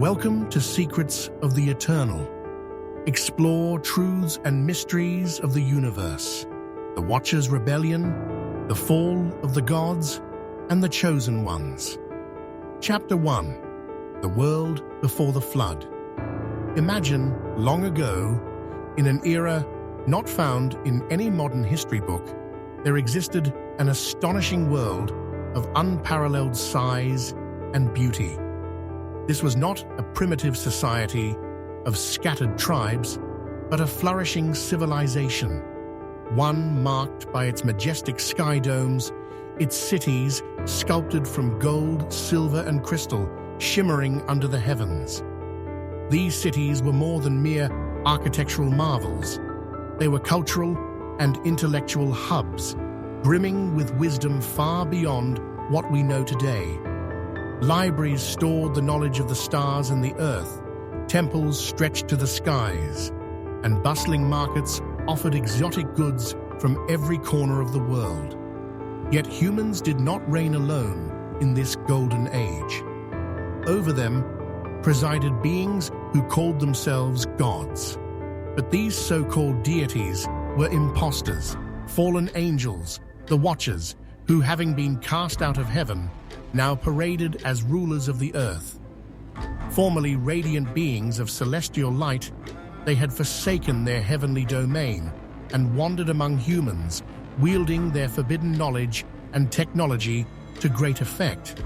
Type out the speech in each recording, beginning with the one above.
Welcome to Secrets of the Eternal. Explore truths and mysteries of the universe, the Watcher's rebellion, the fall of the gods, and the chosen ones. Chapter 1. The World Before the Flood. Imagine, long ago, in an era not found in any modern history book, there existed an astonishing world of unparalleled size and beauty. This was not a primitive society of scattered tribes, but a flourishing civilization, one marked by its majestic sky domes, its cities sculpted from gold, silver, and crystal, shimmering under the heavens. These cities were more than mere architectural marvels. They were cultural and intellectual hubs, brimming with wisdom far beyond what we know today. Libraries stored the knowledge of the stars and the earth, temples stretched to the skies, and bustling markets offered exotic goods from every corner of the world. Yet humans did not reign alone in this golden age. Over them presided beings who called themselves gods. But these so-called deities were impostors, fallen angels, the Watchers, who, having been cast out of heaven, now paraded as rulers of the earth. Formerly radiant beings of celestial light, they had forsaken their heavenly domain and wandered among humans, wielding their forbidden knowledge and technology to great effect.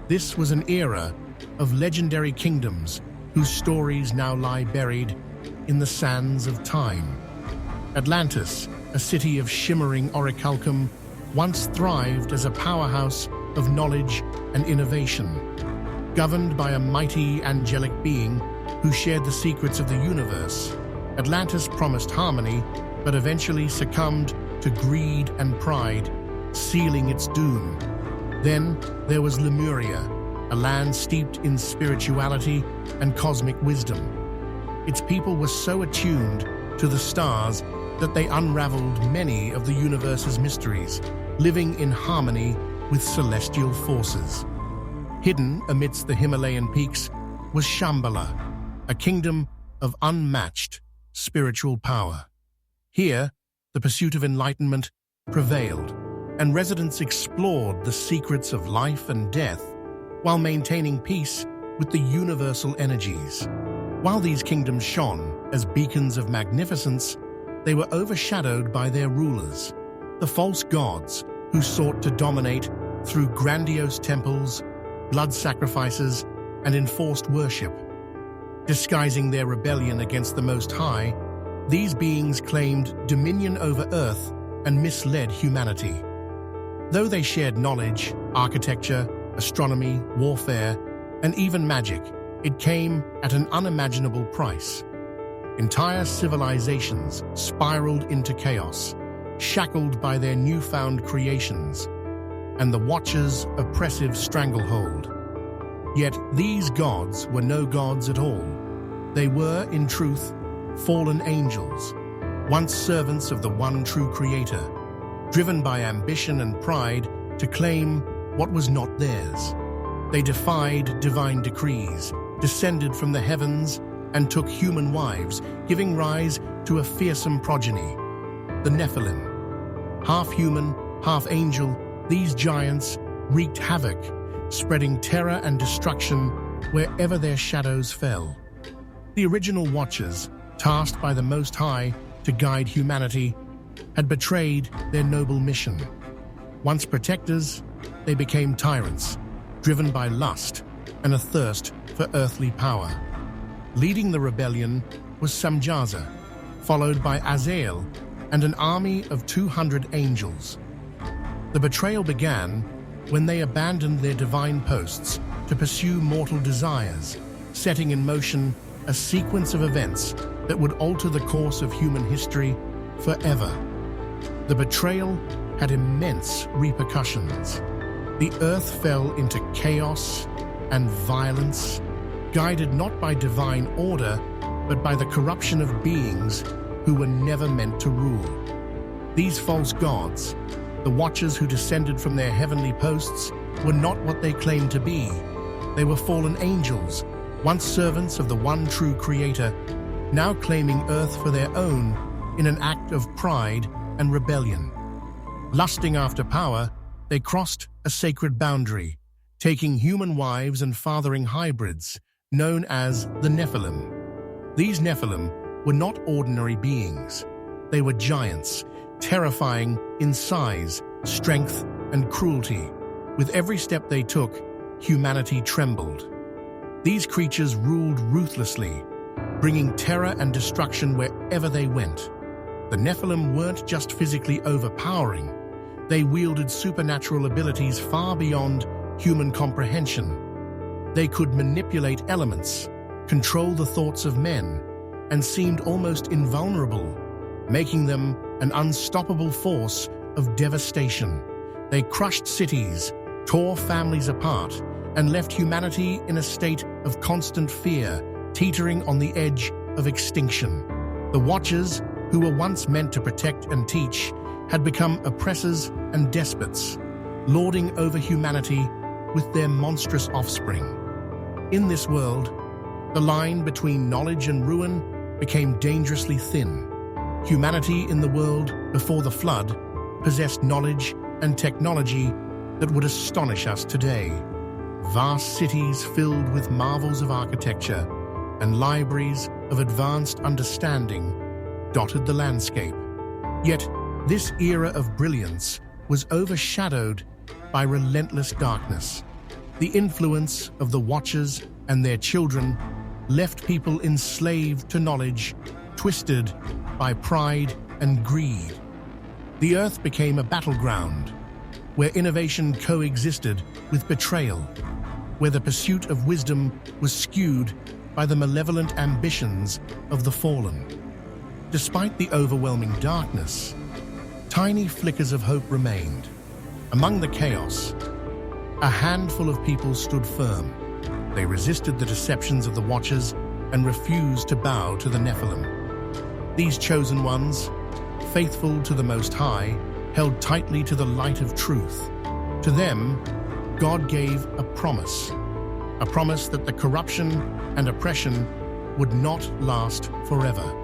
This was an era of legendary kingdoms whose stories now lie buried in the sands of time. Atlantis, a city of shimmering orichalcum, once thrived as a powerhouse of knowledge and innovation. Governed by a mighty angelic being who shared the secrets of the universe, Atlantis promised harmony, but eventually succumbed to greed and pride, sealing its doom. Then there was Lemuria, a land steeped in spirituality and cosmic wisdom. Its people were so attuned to the stars that they unraveled many of the universe's mysteries, living in harmony with celestial forces. Hidden amidst the Himalayan peaks was Shambala, a kingdom of unmatched spiritual power. Here, the pursuit of enlightenment prevailed, and residents explored the secrets of life and death while maintaining peace with the universal energies. While these kingdoms shone as beacons of magnificence, they were overshadowed by their rulers, the false gods who sought to dominate through grandiose temples, blood sacrifices, and enforced worship. Disguising their rebellion against the Most High, these beings claimed dominion over Earth and misled humanity. Though they shared knowledge, architecture, astronomy, warfare, and even magic, it came at an unimaginable price. Entire civilizations spiraled into chaos, shackled by their newfound creations, and the Watchers' oppressive stranglehold. Yet these gods were no gods at all. They were, in truth, fallen angels, once servants of the one true Creator, driven by ambition and pride to claim what was not theirs. They defied divine decrees, descended from the heavens, and took human wives, giving rise to a fearsome progeny, the Nephilim. Half human, half angel, these giants wreaked havoc, spreading terror and destruction wherever their shadows fell. The original Watchers, tasked by the Most High to guide humanity, had betrayed their noble mission. Once protectors, they became tyrants, driven by lust and a thirst for earthly power. Leading the rebellion was Samjaza, followed by Azael and an army of 200 angels. The betrayal began when they abandoned their divine posts to pursue mortal desires, setting in motion a sequence of events that would alter the course of human history forever. The betrayal had immense repercussions. The earth fell into chaos and violence, guided not by divine order, but by the corruption of beings who were never meant to rule. These false gods, the Watchers who descended from their heavenly posts, were not what they claimed to be. They were fallen angels, once servants of the one true Creator, now claiming Earth for their own in an act of pride and rebellion. Lusting after power, they crossed a sacred boundary, taking human wives and fathering hybrids, known as the Nephilim. These Nephilim were not ordinary beings. They were giants, terrifying in size, strength, and cruelty. With every step they took, humanity trembled. These creatures ruled ruthlessly, bringing terror and destruction wherever they went. The Nephilim weren't just physically overpowering. They wielded supernatural abilities far beyond human comprehension. They could manipulate elements, control the thoughts of men, and seemed almost invulnerable, making them an unstoppable force of devastation. They crushed cities, tore families apart, and left humanity in a state of constant fear, teetering on the edge of extinction. The Watchers, who were once meant to protect and teach, had become oppressors and despots, lording over humanity with their monstrous offspring. In this world, the line between knowledge and ruin became dangerously thin. Humanity in the world before the flood possessed knowledge and technology that would astonish us today. Vast cities filled with marvels of architecture and libraries of advanced understanding dotted the landscape. Yet, this era of brilliance was overshadowed by relentless darkness. The influence of the Watchers and their children left people enslaved to knowledge, twisted by pride and greed. The Earth became a battleground, where innovation coexisted with betrayal, where the pursuit of wisdom was skewed by the malevolent ambitions of the fallen. Despite the overwhelming darkness, tiny flickers of hope remained. Among the chaos, a handful of people stood firm. They resisted the deceptions of the Watchers and refused to bow to the Nephilim. These chosen ones, faithful to the Most High, held tightly to the light of truth. To them, God gave a promise that the corruption and oppression would not last forever.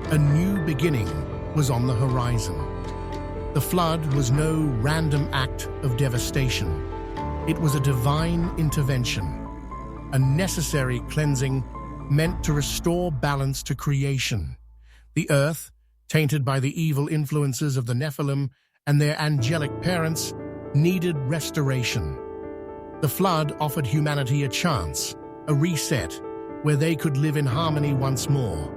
A new beginning was on the horizon. The flood was no random act of devastation. It was a divine intervention, a necessary cleansing meant to restore balance to creation. The earth, tainted by the evil influences of the Nephilim and their angelic parents, needed restoration. The flood offered humanity a chance, a reset, where they could live in harmony once more.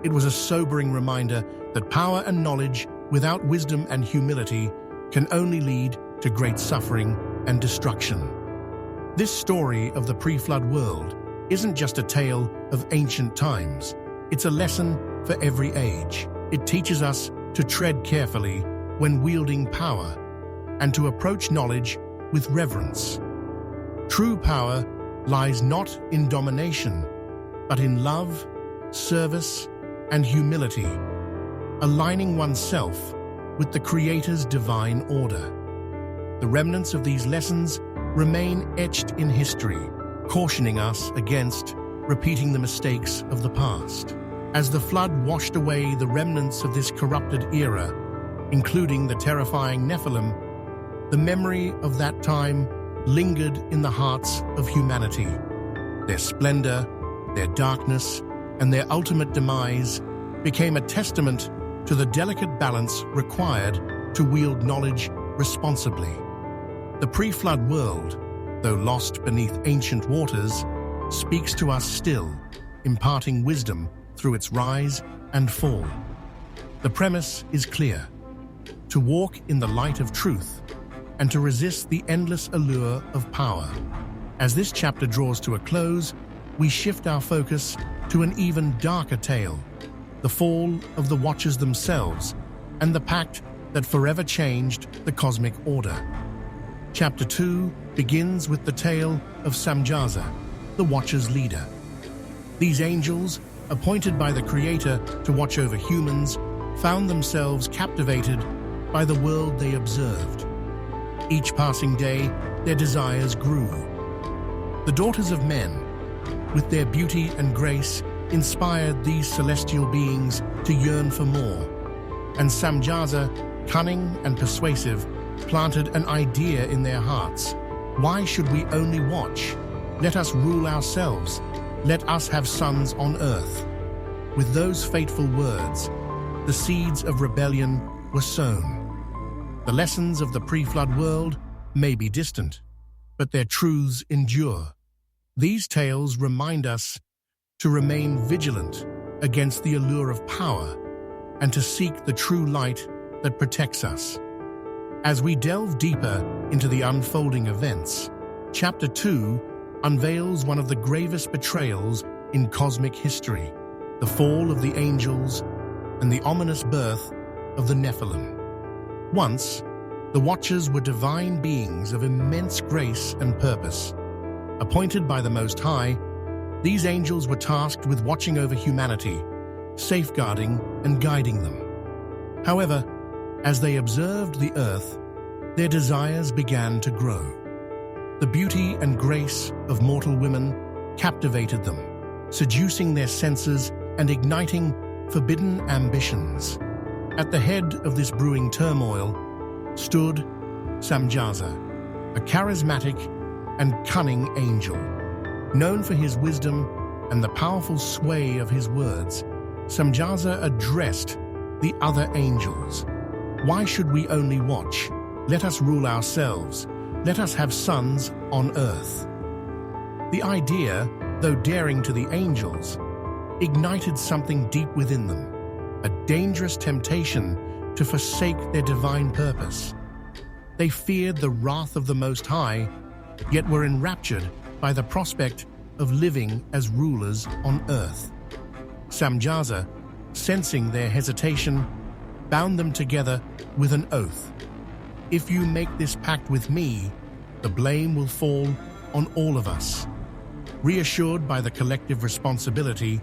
It was a sobering reminder that power and knowledge without wisdom and humility can only lead to great suffering and destruction. This story of the pre-flood world isn't just a tale of ancient times. It's a lesson for every age. It teaches us to tread carefully when wielding power and to approach knowledge with reverence. True power lies not in domination, but in love, service, and humility, aligning oneself with the Creator's divine order. The remnants of these lessons remain etched in history, cautioning us against repeating the mistakes of the past. As the flood washed away the remnants of this corrupted era, including the terrifying Nephilim, the memory of that time lingered in the hearts of humanity. Their splendor, their darkness, and their ultimate demise became a testament to the delicate balance required to wield knowledge responsibly. The pre-flood world, though lost beneath ancient waters, speaks to us still, imparting wisdom through its rise and fall. The premise is clear: to walk in the light of truth and to resist the endless allure of power. As this chapter draws to a close, we shift our focus to an even darker tale: the fall of the Watchers themselves and the pact that forever changed the cosmic order. Chapter 2 begins with the tale of Samjaza, the Watchers' leader. These angels, appointed by the Creator to watch over humans, found themselves captivated by the world they observed. Each passing day, their desires grew. The daughters of men, with their beauty and grace, inspired these celestial beings to yearn for more. And Samjaza, cunning and persuasive, planted an idea in their hearts. Why should we only watch? Let us rule ourselves. Let us have sons on earth. With those fateful words, the seeds of rebellion were sown. The lessons of the pre-flood world may be distant, but their truths endure. These tales remind us to remain vigilant against the allure of power and to seek the true light that protects us. As we delve deeper into the unfolding events, Chapter 2 unveils one of the gravest betrayals in cosmic history, the fall of the angels and the ominous birth of the Nephilim. Once, the Watchers were divine beings of immense grace and purpose. Appointed by the Most High, these angels were tasked with watching over humanity, safeguarding and guiding them. However, as they observed the earth, their desires began to grow. The beauty and grace of mortal women captivated them, seducing their senses and igniting forbidden ambitions. At the head of this brewing turmoil stood Samjaza, a charismatic and cunning angel. Known for his wisdom and the powerful sway of his words, Samjaza addressed the other angels. Why should we only watch? Let us rule ourselves. Let us have sons on earth. The idea, though daring to the angels, ignited something deep within them, a dangerous temptation to forsake their divine purpose. They feared the wrath of the Most High, yet were enraptured by the prospect of living as rulers on earth. Samjaza, sensing their hesitation, bound them together with an oath. If you make this pact with me, the blame will fall on all of us. Reassured by the collective responsibility,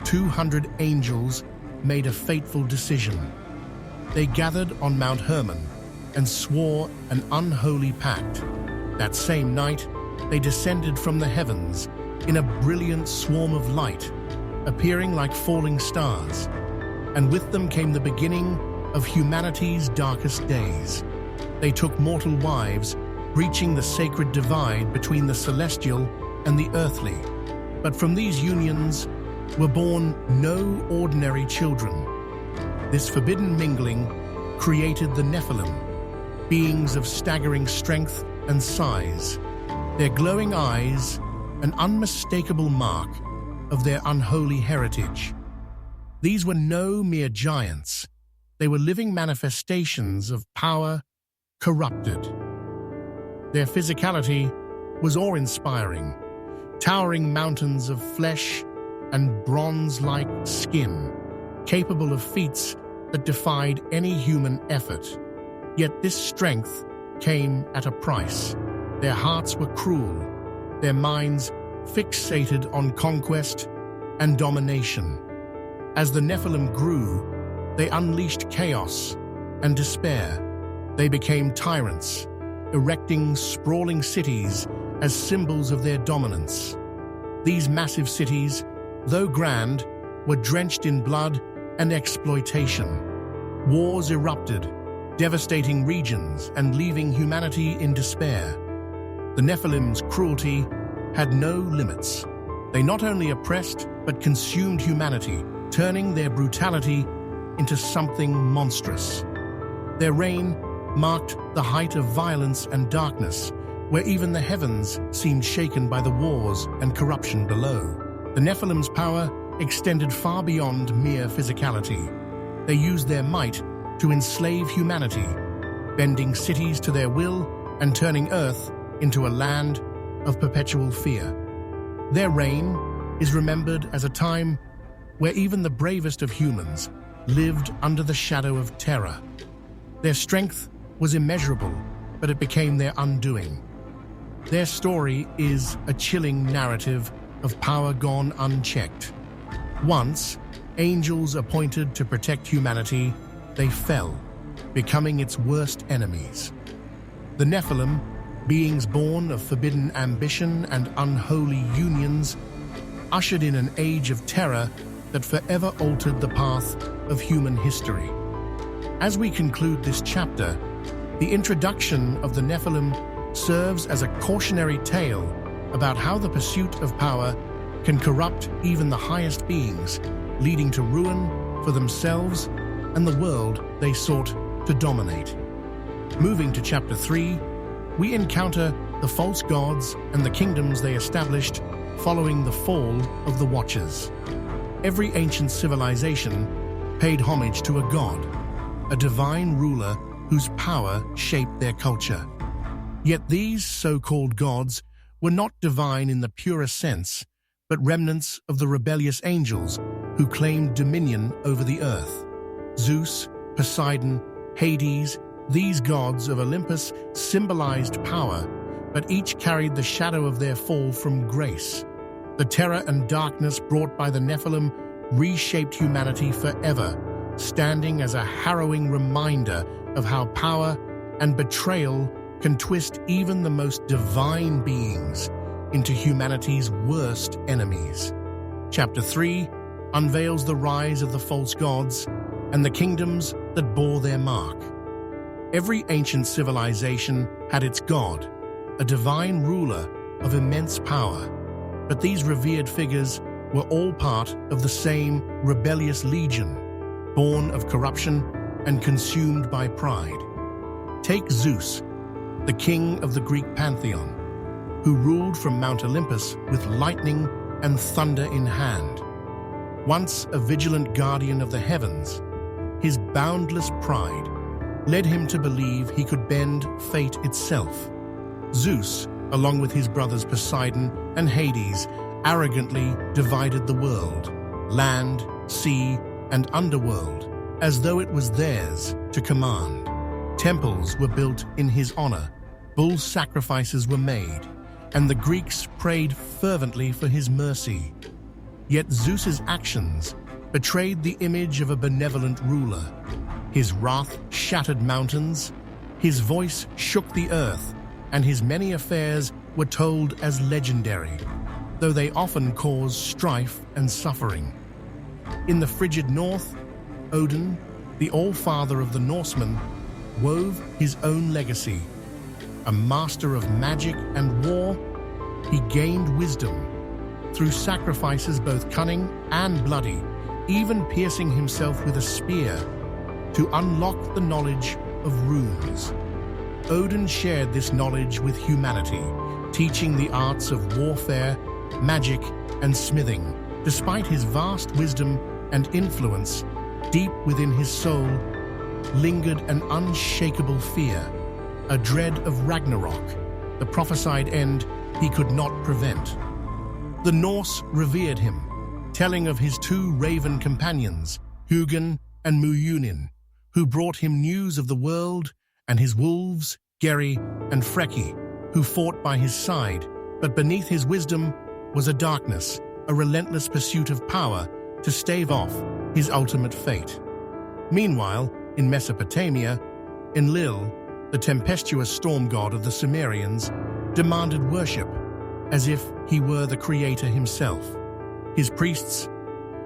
200 angels made a fateful decision. They gathered on Mount Hermon and swore an unholy pact. That same night, they descended from the heavens in a brilliant swarm of light, appearing like falling stars, and with them came the beginning of humanity's darkest days. They took mortal wives, breaching the sacred divide between the celestial and the earthly. But from these unions were born no ordinary children. This forbidden mingling created the Nephilim, beings of staggering strength and size, their glowing eyes an unmistakable mark of their unholy heritage. These were no mere giants. They were living manifestations of power corrupted. Their physicality was awe-inspiring, towering mountains of flesh and bronze-like skin, capable of feats that defied any human effort. Yet this strength came at a price. Their hearts were cruel, their minds fixated on conquest and domination. As the Nephilim grew, they unleashed chaos and despair. They became tyrants, erecting sprawling cities as symbols of their dominance. These massive cities, though grand, were drenched in blood and exploitation. Wars erupted, devastating regions and leaving humanity in despair. The Nephilim's cruelty had no limits. They not only oppressed but consumed humanity, turning their brutality into something monstrous. Their reign marked the height of violence and darkness, where even the heavens seemed shaken by the wars and corruption below. The Nephilim's power extended far beyond mere physicality. They used their might to enslave humanity, bending cities to their will and turning Earth into a land of perpetual fear. Their reign is remembered as a time where even the bravest of humans lived under the shadow of terror. Their strength was immeasurable, but it became their undoing. Their story is a chilling narrative of power gone unchecked. Once, angels appointed to protect humanity, they fell, becoming its worst enemies. The Nephilim, beings born of forbidden ambition and unholy unions, ushered in an age of terror that forever altered the path of human history. As we conclude this chapter, the introduction of the Nephilim serves as a cautionary tale about how the pursuit of power can corrupt even the highest beings, leading to ruin for themselves and the world they sought to dominate. Moving to chapter 3, we encounter the false gods and the kingdoms they established following the fall of the Watchers. Every ancient civilization paid homage to a god, a divine ruler whose power shaped their culture. Yet these so-called gods were not divine in the purest sense, but remnants of the rebellious angels who claimed dominion over the earth. Zeus, Poseidon, Hades, these gods of Olympus symbolized power, but each carried the shadow of their fall from grace. The terror and darkness brought by the Nephilim reshaped humanity forever, standing as a harrowing reminder of how power and betrayal can twist even the most divine beings into humanity's worst enemies. Chapter 3 unveils the rise of the false gods and the kingdoms that bore their mark. Every ancient civilization had its god, a divine ruler of immense power, but these revered figures were all part of the same rebellious legion, born of corruption and consumed by pride. Take Zeus, the king of the Greek pantheon, who ruled from Mount Olympus with lightning and thunder in hand. Once a vigilant guardian of the heavens, his boundless pride led him to believe he could bend fate itself. Zeus, along with his brothers Poseidon and Hades, arrogantly divided the world, land, sea, and underworld, as though it was theirs to command. Temples were built in his honor, bull sacrifices were made, and the Greeks prayed fervently for his mercy. Yet Zeus's actions betrayed the image of a benevolent ruler. His wrath shattered mountains, his voice shook the earth, and his many affairs were told as legendary, though they often caused strife and suffering. In the frigid north, Odin, the All-Father of the Norsemen, wove his own legacy. A master of magic and war, he gained wisdom through sacrifices both cunning and bloody, even piercing himself with a spear to unlock the knowledge of runes. Odin shared this knowledge with humanity, teaching the arts of warfare, magic, and smithing. Despite his vast wisdom and influence, deep within his soul lingered an unshakable fear, a dread of Ragnarok, the prophesied end he could not prevent. The Norse revered him, telling of his two raven companions, Hugin and Muyunin, who brought him news of the world, and his wolves, Geri and Freki, who fought by his side, but beneath his wisdom was a darkness, a relentless pursuit of power to stave off his ultimate fate. Meanwhile, in Mesopotamia, Enlil, the tempestuous storm god of the Sumerians, demanded worship, as if he were the creator himself. His priests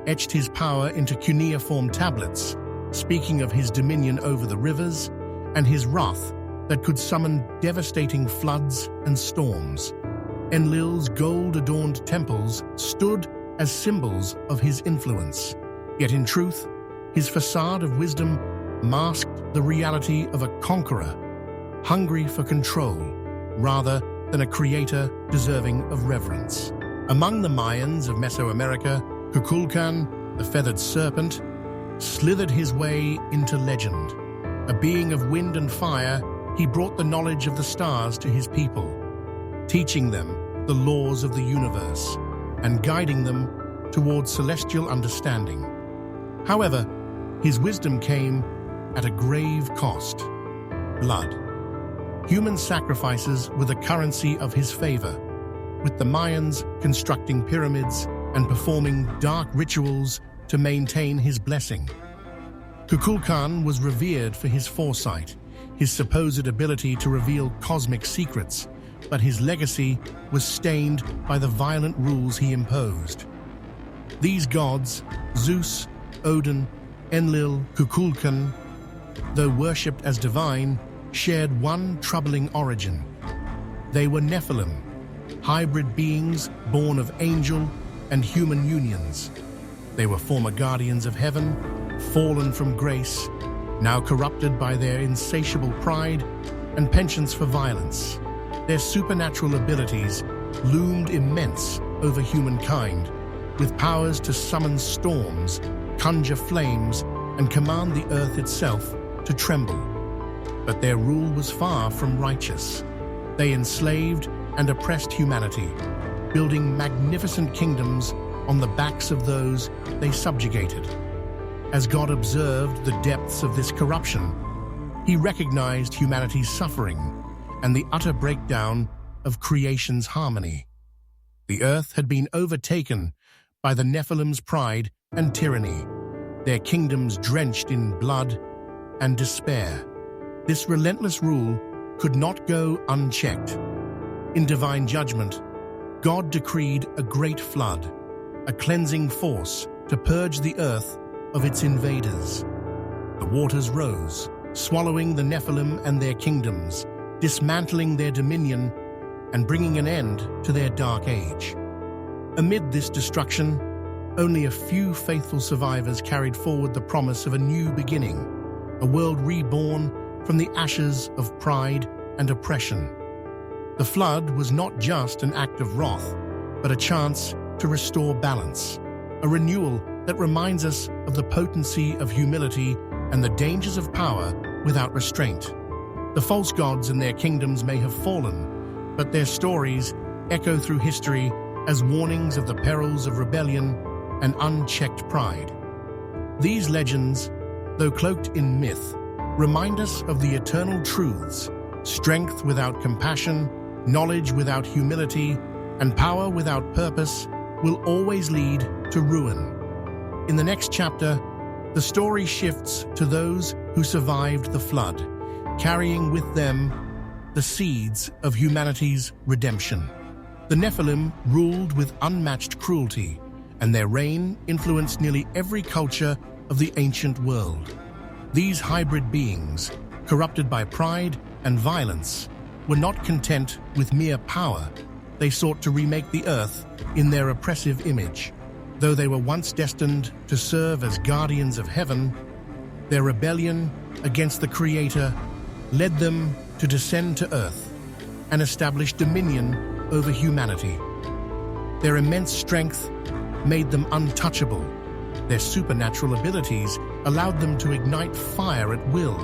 etched his power into cuneiform tablets, speaking of his dominion over the rivers and his wrath that could summon devastating floods and storms. Enlil's gold-adorned temples stood as symbols of his influence. Yet in truth, his facade of wisdom masked the reality of a conqueror, hungry for control, rather than a creator deserving of reverence. Among the Mayans of Mesoamerica, Kukulkan, the feathered serpent, slithered his way into legend. A being of wind and fire, he brought the knowledge of the stars to his people, teaching them the laws of the universe and guiding them towards celestial understanding. However, his wisdom came at a grave cost: blood. Human sacrifices were the currency of his favor, with the Mayans constructing pyramids and performing dark rituals to maintain his blessing. Kukulkan was revered for his foresight, his supposed ability to reveal cosmic secrets, but his legacy was stained by the violent rules he imposed. These gods, Zeus, Odin, Enlil, Kukulkan, though worshipped as divine, shared one troubling origin. They were Nephilim, hybrid beings born of angel and human unions. They were former guardians of heaven, fallen from grace, now corrupted by their insatiable pride and penchants for violence. Their supernatural abilities loomed immense over humankind, with powers to summon storms, conjure flames, and command the earth itself to tremble. But their rule was far from righteous. They enslaved and oppressed humanity, building magnificent kingdoms on the backs of those they subjugated. As God observed the depths of this corruption, he recognized humanity's suffering and the utter breakdown of creation's harmony. The earth had been overtaken by the Nephilim's pride and tyranny, their kingdoms drenched in blood and despair. This relentless rule could not go unchecked. In divine judgment, God decreed a great flood, a cleansing force to purge the earth of its invaders. The waters rose, swallowing the Nephilim and their kingdoms, dismantling their dominion and bringing an end to their dark age. Amid this destruction, only a few faithful survivors carried forward the promise of a new beginning, a world reborn from the ashes of pride and oppression. The flood was not just an act of wrath, but a chance to restore balance, a renewal that reminds us of the potency of humility and the dangers of power without restraint. The false gods and their kingdoms may have fallen, but their stories echo through history as warnings of the perils of rebellion and unchecked pride. These legends, though cloaked in myth, remind us of the eternal truths: strength without compassion, knowledge without humility, and power without purpose will always lead to ruin. In the next chapter, the story shifts to those who survived the flood, carrying with them the seeds of humanity's redemption. The Nephilim ruled with unmatched cruelty, and their reign influenced nearly every culture of the ancient world. These hybrid beings, corrupted by pride and violence, were not content with mere power. They sought to remake the earth in their oppressive image. Though they were once destined to serve as guardians of heaven, their rebellion against the Creator led them to descend to earth and establish dominion over humanity. Their immense strength made them untouchable. Their supernatural abilities allowed them to ignite fire at will,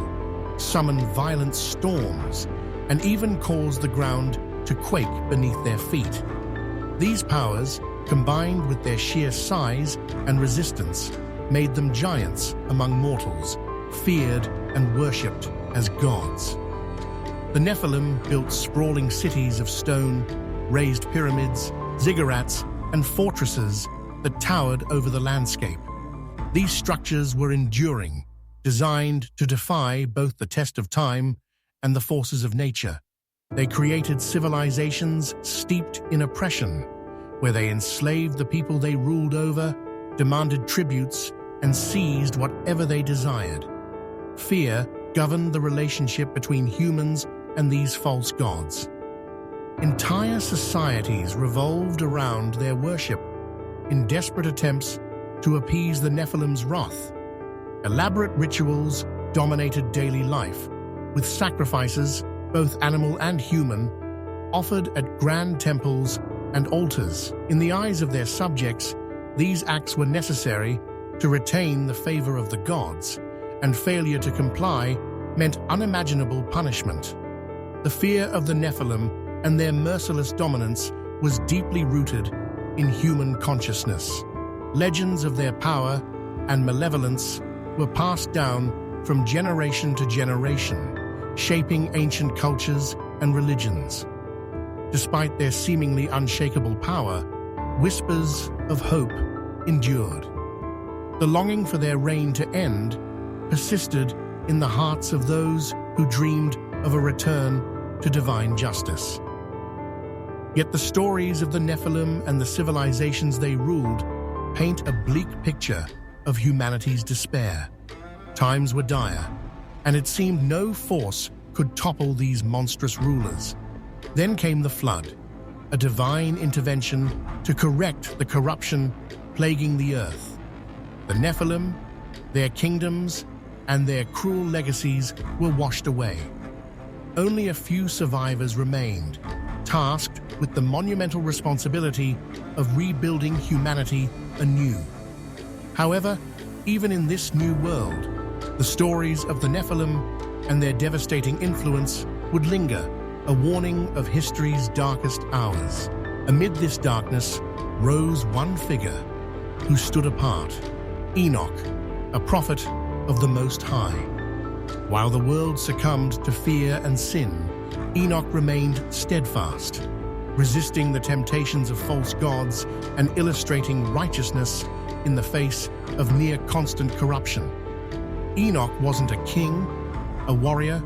summon violent storms, and even cause the ground to quake beneath their feet. These powers, combined with their sheer size and resistance, made them giants among mortals, feared and worshipped as gods. The Nephilim built sprawling cities of stone, raised pyramids, ziggurats, and fortresses that towered over the landscape. These structures were enduring, designed to defy both the test of time and the forces of nature. They created civilizations steeped in oppression, where they enslaved the people they ruled over, demanded tributes, and seized whatever they desired. Fear governed the relationship between humans and these false gods. Entire societies revolved around their worship in desperate attempts to appease the Nephilim's wrath. Elaborate rituals dominated daily life, with sacrifices, both animal and human, offered at grand temples and altars. In the eyes of their subjects, these acts were necessary to retain the favor of the gods, and failure to comply meant unimaginable punishment. The fear of the Nephilim and their merciless dominance was deeply rooted in human consciousness. Legends of their power and malevolence were passed down from generation to generation, shaping ancient cultures and religions. Despite their seemingly unshakable power, whispers of hope endured. The longing for their reign to end persisted in the hearts of those who dreamed of a return to divine justice. Yet the stories of the Nephilim and the civilizations they ruled paint a bleak picture of humanity's despair. Times were dire, and it seemed no force could topple these monstrous rulers. Then came the flood, a divine intervention to correct the corruption plaguing the earth. The Nephilim, their kingdoms, and their cruel legacies were washed away. Only a few survivors remained, tasked with the monumental responsibility of rebuilding humanity anew. However, even in this new world, the stories of the Nephilim and their devastating influence would linger, a warning of history's darkest hours. Amid this darkness rose one figure who stood apart, Enoch, a prophet of the Most High. While the world succumbed to fear and sin, Enoch remained steadfast, resisting the temptations of false gods and illustrating righteousness in the face of near-constant corruption. Enoch wasn't a king, a warrior,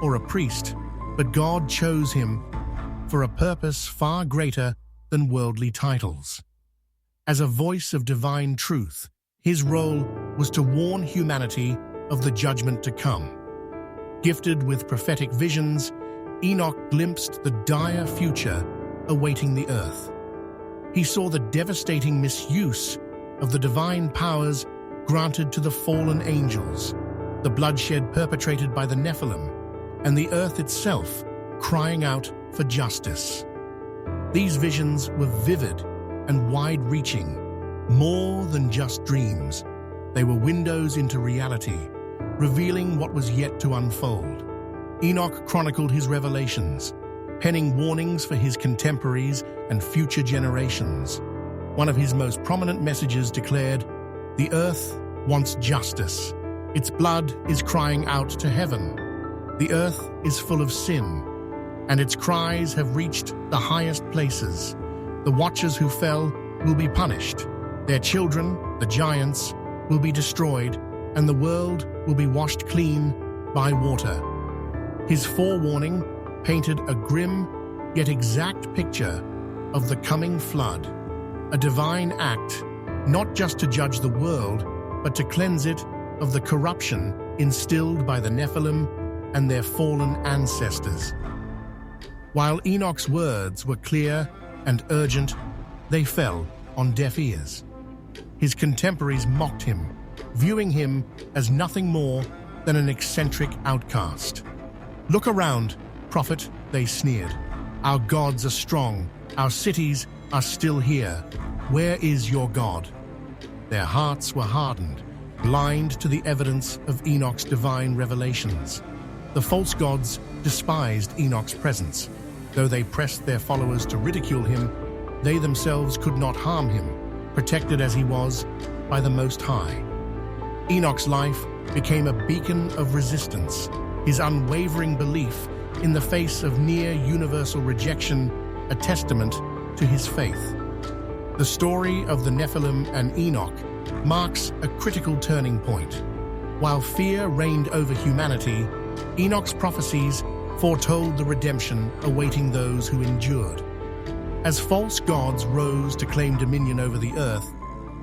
or a priest, but God chose him for a purpose far greater than worldly titles. As a voice of divine truth, his role was to warn humanity of the judgment to come. Gifted with prophetic visions, Enoch glimpsed the dire future awaiting the earth. He saw the devastating misuse of the divine powers granted to the fallen angels, the bloodshed perpetrated by the Nephilim, and the earth itself crying out for justice. These visions were vivid and wide-reaching, more than just dreams. They were windows into reality, revealing what was yet to unfold. Enoch chronicled his revelations, penning warnings for his contemporaries and future generations. One of his most prominent messages declared, "The earth wants justice. Its blood is crying out to heaven. The earth is full of sin, and its cries have reached the highest places. The watchers who fell will be punished. Their children, the giants, will be destroyed, and the world will be washed clean by water." His forewarning painted a grim yet exact picture of the coming flood, a divine act not just to judge the world, but to cleanse it of the corruption instilled by the Nephilim and their fallen ancestors. While Enoch's words were clear and urgent, they fell on deaf ears. His contemporaries mocked him, viewing him as nothing more than an eccentric outcast. "Look around, prophet," they sneered. "Our gods are strong. Our cities are still here. Where is your God?" Their hearts were hardened, blind to the evidence of Enoch's divine revelations. The false gods despised Enoch's presence. Though they pressed their followers to ridicule him, they themselves could not harm him, protected as he was by the Most High. Enoch's life became a beacon of resistance, his unwavering belief in the face of near-universal rejection a testament to his faith. The story of the Nephilim and Enoch marks a critical turning point. While fear reigned over humanity, Enoch's prophecies foretold the redemption awaiting those who endured. As false gods rose to claim dominion over the earth,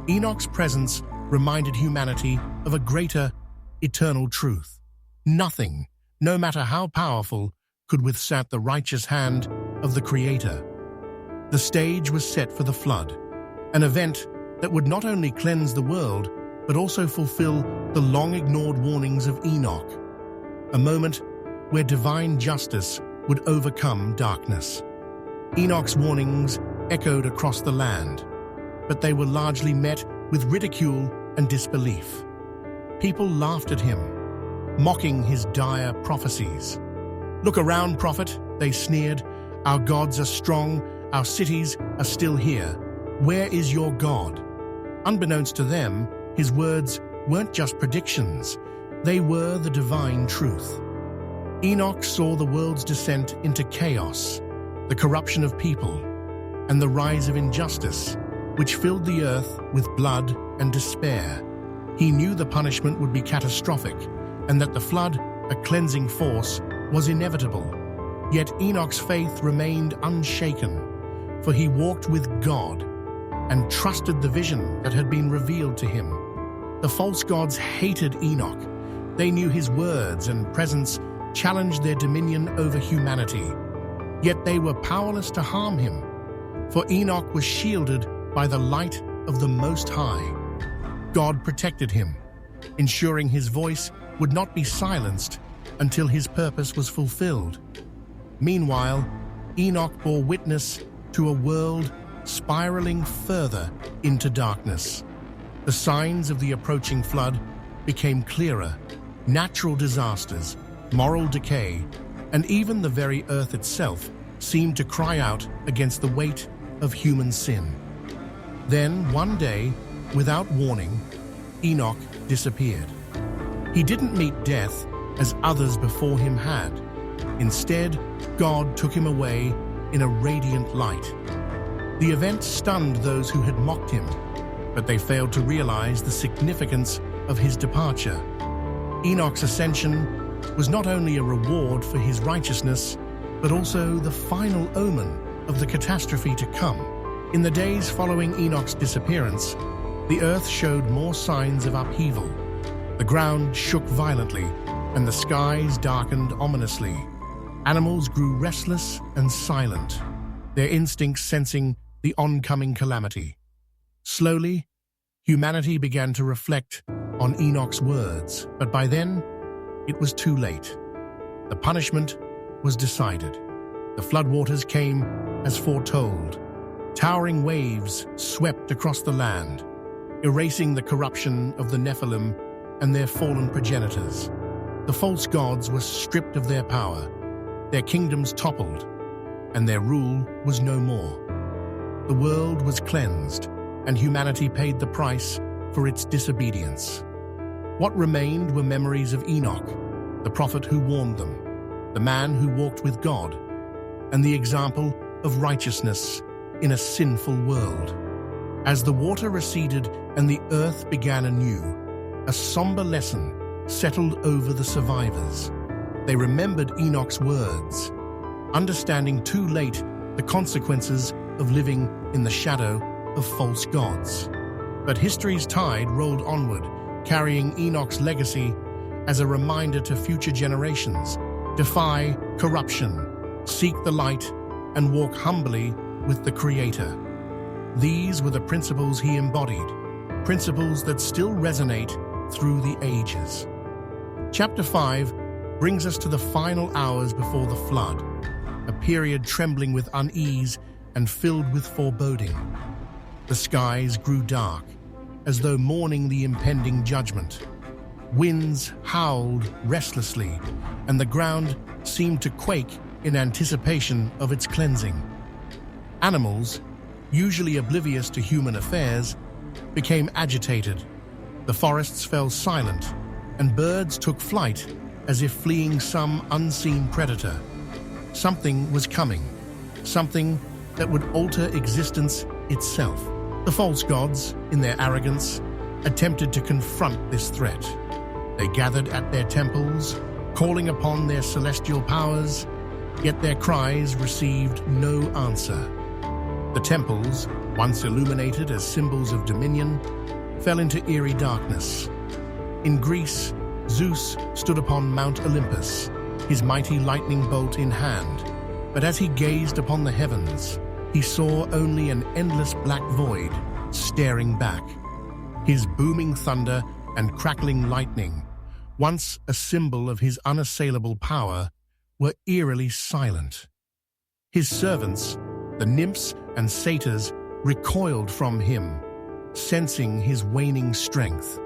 Enoch's presence reminded humanity of a greater, eternal truth. Nothing, no matter how powerful, could withstand the righteous hand of the Creator. The stage was set for the flood, an event that would not only cleanse the world, but also fulfill the long-ignored warnings of Enoch, a moment where divine justice would overcome darkness. Enoch's warnings echoed across the land, but they were largely met with ridicule and disbelief. People laughed at him, mocking his dire prophecies. "Look around, prophet," they sneered. "Our gods are strong, our cities are still here. Where is your God?" Unbeknownst to them, his words weren't just predictions, they were the divine truth. Enoch saw the world's descent into chaos, the corruption of people, and the rise of injustice, which filled the earth with blood and despair. He knew the punishment would be catastrophic, and that the flood, a cleansing force, was inevitable. Yet Enoch's faith remained unshaken, for he walked with God, and trusted the vision that had been revealed to him. The false gods hated Enoch. They knew his words and presence challenged their dominion over humanity. Yet they were powerless to harm him, for Enoch was shielded by the light of the Most High. God protected him, ensuring his voice would not be silenced until his purpose was fulfilled. Meanwhile, Enoch bore witness to a world spiraling further into darkness. The signs of the approaching flood became clearer. Natural disasters, moral decay, and even the very earth itself seemed to cry out against the weight of human sin. Then, one day, without warning, Enoch disappeared. He didn't meet death as others before him had. Instead, God took him away in a radiant light. The event stunned those who had mocked him, but they failed to realize the significance of his departure. Enoch's ascension was not only a reward for his righteousness, but also the final omen of the catastrophe to come. In the days following Enoch's disappearance, the earth showed more signs of upheaval. The ground shook violently, and the skies darkened ominously. Animals grew restless and silent, their instincts sensing the oncoming calamity. Slowly, humanity began to reflect on Enoch's words, but by then, it was too late. The punishment was decided. The floodwaters came as foretold. Towering waves swept across the land, erasing the corruption of the Nephilim and their fallen progenitors. The false gods were stripped of their power, their kingdoms toppled, and their rule was no more. The world was cleansed, and humanity paid the price for its disobedience. What remained were memories of Enoch, the prophet who warned them, the man who walked with God, and the example of righteousness in a sinful world. As the water receded and the earth began anew, a somber lesson settled over the survivors. They remembered Enoch's words, understanding too late the consequences of living in the shadow of false gods. But history's tide rolled onward, carrying Enoch's legacy as a reminder to future generations. Defy corruption, seek the light, and walk humbly with the Creator. These were the principles he embodied, principles that still resonate through the ages. Chapter 5 brings us to the final hours before the flood, a period trembling with unease and filled with foreboding. The skies grew dark, as though mourning the impending judgment. Winds howled restlessly, and the ground seemed to quake in anticipation of its cleansing. Animals, usually oblivious to human affairs, became agitated. The forests fell silent, and birds took flight as if fleeing some unseen predator. Something was coming, something that would alter existence itself. The false gods, in their arrogance, attempted to confront this threat. They gathered at their temples, calling upon their celestial powers, yet their cries received no answer. The temples, once illuminated as symbols of dominion, fell into eerie darkness. In Greece, Zeus stood upon Mount Olympus, his mighty lightning bolt in hand. But as he gazed upon the heavens, he saw only an endless black void staring back. His booming thunder and crackling lightning, once a symbol of his unassailable power, were eerily silent. His servants, the nymphs and satyrs, recoiled from him, sensing his waning strength.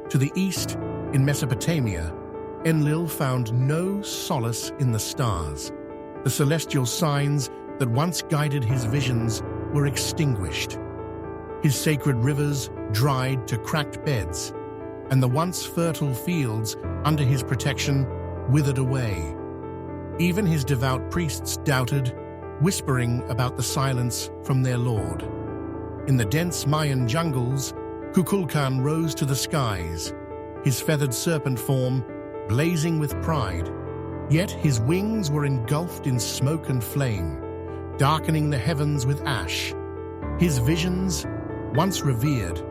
To the east, in Mesopotamia, Enlil found no solace in the stars. The celestial signs that once guided his visions were extinguished. His sacred rivers dried to cracked beds, and the once fertile fields under his protection withered away. Even his devout priests doubted, whispering about the silence from their lord. In the dense Mayan jungles, Kukulkan rose to the skies, his feathered serpent form blazing with pride. Yet his wings were engulfed in smoke and flame, darkening the heavens with ash. His visions, once revered,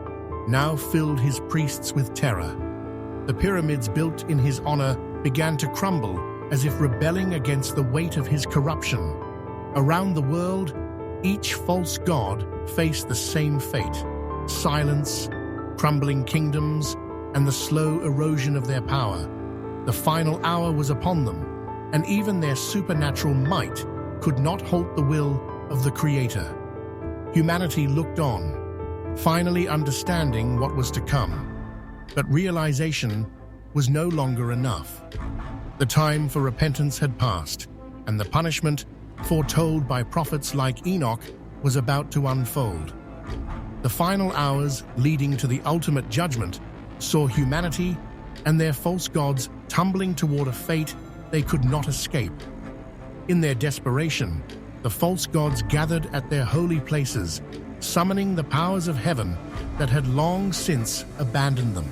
now filled his priests with terror. The pyramids built in his honor began to crumble as if rebelling against the weight of his corruption. Around the world, each false god faced the same fate: silence, crumbling kingdoms, and the slow erosion of their power. The final hour was upon them, and even their supernatural might could not halt the will of the Creator. Humanity looked on, finally understanding what was to come. But realization was no longer enough. The time for repentance had passed, and the punishment foretold by prophets like Enoch was about to unfold. The final hours leading to the ultimate judgment saw humanity and their false gods tumbling toward a fate they could not escape. In their desperation, the false gods gathered at their holy places, summoning the powers of heaven that had long since abandoned them.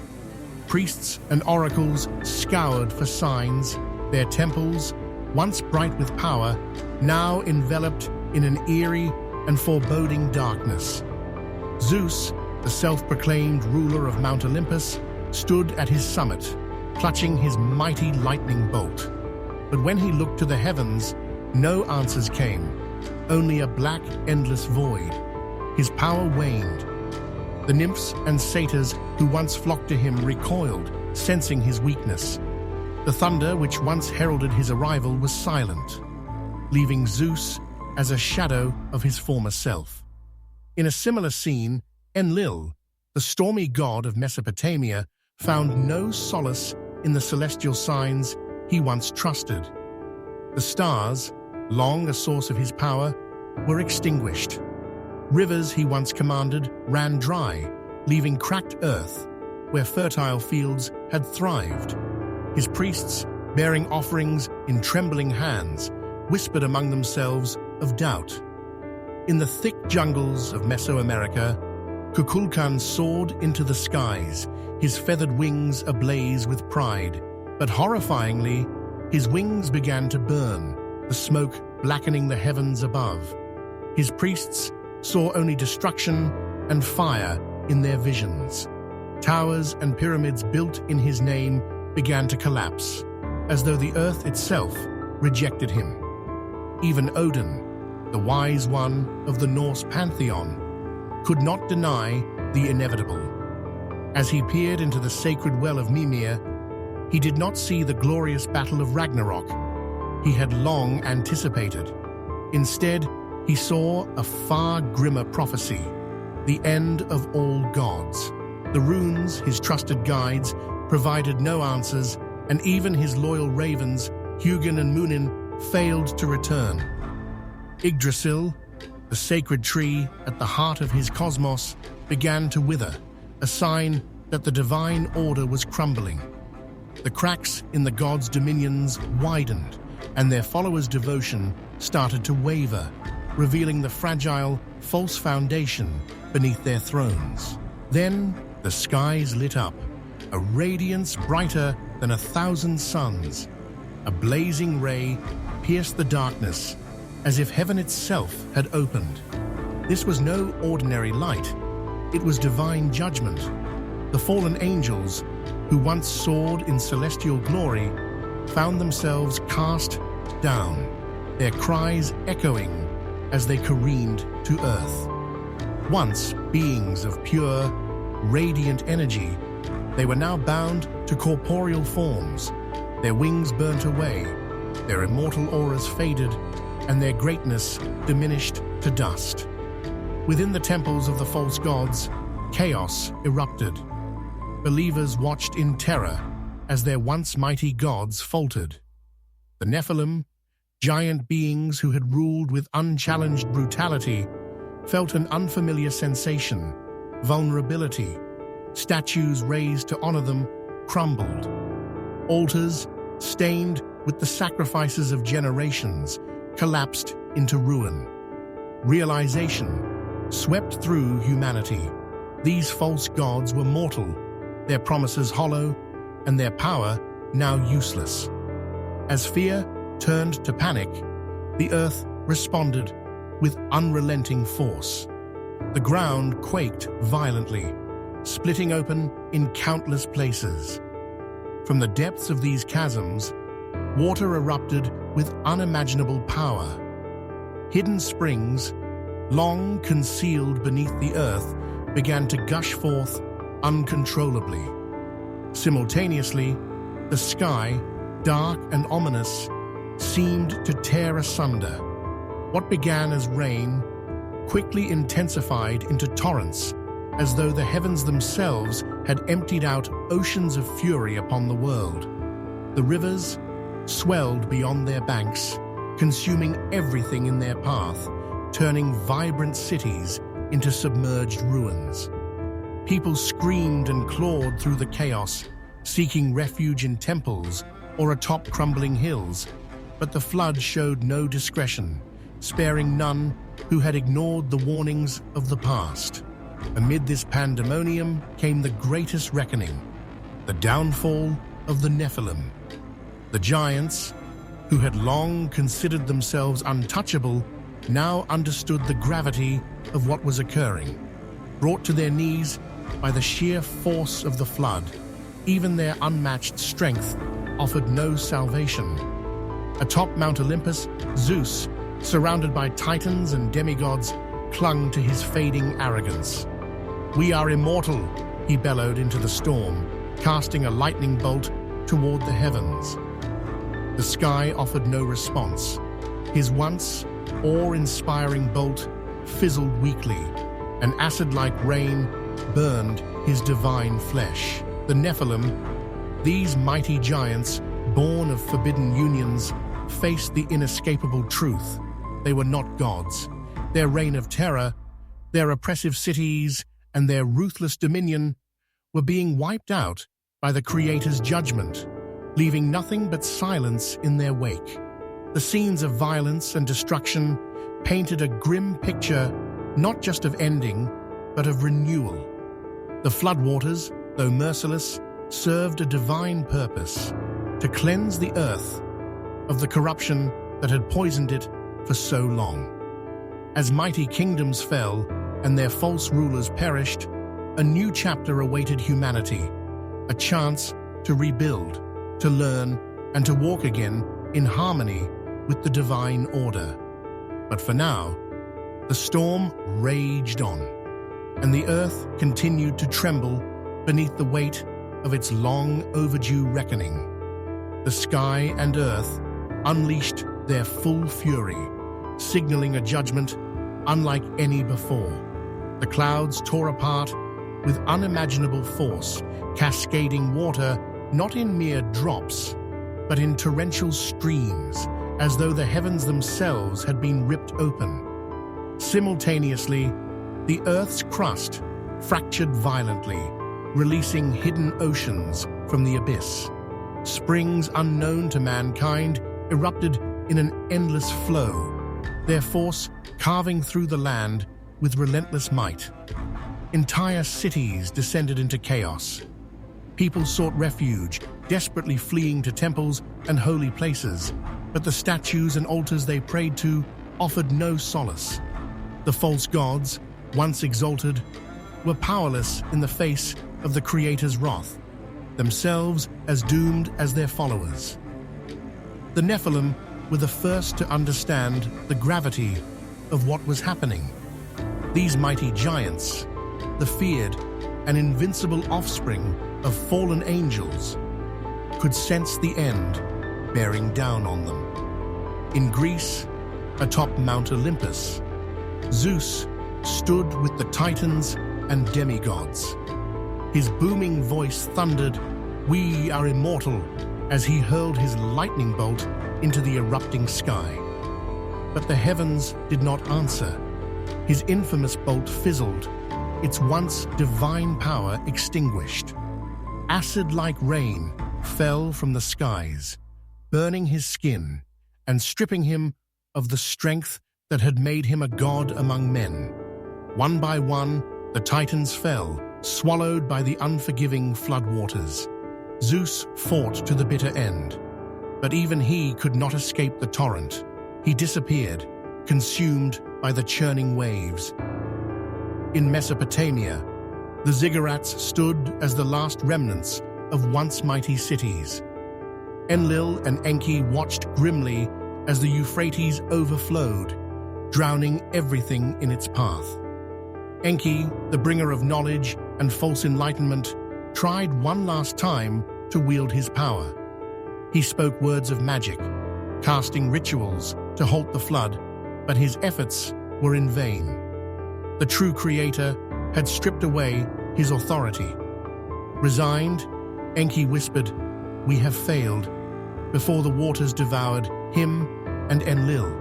Priests and oracles scoured for signs, their temples, once bright with power, now enveloped in an eerie and foreboding darkness. Zeus, the self-proclaimed ruler of Mount Olympus, stood at his summit, clutching his mighty lightning bolt. But when he looked to the heavens, no answers came, only a black, endless void. His power waned. The nymphs and satyrs who once flocked to him recoiled, sensing his weakness. The thunder which once heralded his arrival was silent, leaving Zeus as a shadow of his former self. In a similar scene, Enlil, the stormy god of Mesopotamia, found no solace in the celestial signs he once trusted. The stars, long a source of his power, were extinguished. Rivers he once commanded ran dry, leaving cracked earth where fertile fields had thrived. His priests, bearing offerings in trembling hands, whispered among themselves of doubt. In the thick jungles of Mesoamerica, Kukulkan soared into the skies, his feathered wings ablaze with pride. But horrifyingly, his wings began to burn, the smoke blackening the heavens above. His priests saw only destruction and fire in their visions. Towers and pyramids built in his name began to collapse, as though the earth itself rejected him. Even Odin, the wise one of the Norse pantheon, could not deny the inevitable. As he peered into the sacred well of Mimir, he did not see the glorious battle of Ragnarok he had long anticipated. Instead, he saw a far grimmer prophecy, the end of all gods. The runes, his trusted guides, provided no answers, and even his loyal ravens, Hugin and Munin, failed to return. Yggdrasil, the sacred tree at the heart of his cosmos, began to wither, a sign that the divine order was crumbling. The cracks in the gods' dominions widened, and their followers' devotion started to waver, revealing the fragile, false foundation beneath their thrones. Then the skies lit up, a radiance brighter than 1,000 suns. A blazing ray pierced the darkness, as if heaven itself had opened. This was no ordinary light. It was divine judgment. The fallen angels, who once soared in celestial glory, found themselves cast down, their cries echoing as they careened to earth. Once beings of pure, radiant energy, they were now bound to corporeal forms. Their wings burnt away, their immortal auras faded, and their greatness diminished to dust. Within the temples of the false gods, chaos erupted. Believers watched in terror as their once mighty gods faltered. The Nephilim, giant beings who had ruled with unchallenged brutality, felt an unfamiliar sensation, vulnerability. Statues raised to honor them crumbled. Altars, stained with the sacrifices of generations, collapsed into ruin. Realization swept through humanity. These false gods were mortal, their promises hollow, and their power now useless. As fear turned to panic, the earth responded with unrelenting force. The ground quaked violently, splitting open in countless places. From the depths of these chasms, water erupted with unimaginable power. Hidden springs, long concealed beneath the earth, began to gush forth uncontrollably. Simultaneously, the sky, dark and ominous, seemed to tear asunder. What began as rain quickly intensified into torrents, as though the heavens themselves had emptied out oceans of fury upon the world. The rivers swelled beyond their banks, consuming everything in their path, turning vibrant cities into submerged ruins. People screamed and clawed through the chaos, seeking refuge in temples or atop crumbling hills, but the flood showed no discretion, sparing none who had ignored the warnings of the past. Amid this pandemonium came the greatest reckoning, the downfall of the Nephilim. The giants, who had long considered themselves untouchable, now understood the gravity of what was occurring. Brought to their knees by the sheer force of the flood, even their unmatched strength offered no salvation. Atop Mount Olympus, Zeus, surrounded by titans and demigods, clung to his fading arrogance. "We are immortal," he bellowed into the storm, casting a lightning bolt toward the heavens. The sky offered no response. His once awe-inspiring bolt fizzled weakly, and acid-like rain burned his divine flesh. The Nephilim, these mighty giants born of forbidden unions, faced the inescapable truth. They were not gods. Their reign of terror, their oppressive cities, and their ruthless dominion were being wiped out by the Creator's judgment, leaving nothing but silence in their wake. The scenes of violence and destruction painted a grim picture not just of ending, but of renewal. The floodwaters, though merciless, served a divine purpose: to cleanse the earth of the corruption that had poisoned it for so long. As mighty kingdoms fell and their false rulers perished, a new chapter awaited humanity, a chance to rebuild, to learn, and to walk again in harmony with the divine order. But for now, the storm raged on, and the earth continued to tremble beneath the weight of its long overdue reckoning. The sky and earth unleashed their full fury, signaling a judgment unlike any before. The clouds tore apart with unimaginable force, cascading water not in mere drops, but in torrential streams, as though the heavens themselves had been ripped open. Simultaneously, the Earth's crust fractured violently, releasing hidden oceans from the abyss. Springs unknown to mankind erupted in an endless flow, their force carving through the land with relentless might. Entire cities descended into chaos. People sought refuge, desperately fleeing to temples and holy places, but the statues and altars they prayed to offered no solace. The false gods, once exalted, were powerless in the face of the Creator's wrath, themselves as doomed as their followers. The Nephilim were the first to understand the gravity of what was happening. These mighty giants, the feared and invincible offspring of fallen angels, could sense the end bearing down on them. In Greece, atop Mount Olympus, Zeus stood with the titans and demigods. His booming voice thundered, "We are immortal," as he hurled his lightning bolt into the erupting sky. But the heavens did not answer. His infamous bolt fizzled, its once divine power extinguished. Acid-like rain fell from the skies, burning his skin and stripping him of the strength that had made him a god among men. One by one, the titans fell, swallowed by the unforgiving floodwaters. Zeus fought to the bitter end, but even he could not escape the torrent. He disappeared, consumed by the churning waves. In Mesopotamia, the ziggurats stood as the last remnants of once mighty cities. Enlil and Enki watched grimly as the Euphrates overflowed, drowning everything in its path. Enki, the bringer of knowledge and false enlightenment, tried one last time to wield his power. He spoke words of magic, casting rituals to halt the flood, but his efforts were in vain. The true creator had stripped away his authority. Resigned, Enki whispered, "We have failed," before the waters devoured him and Enlil.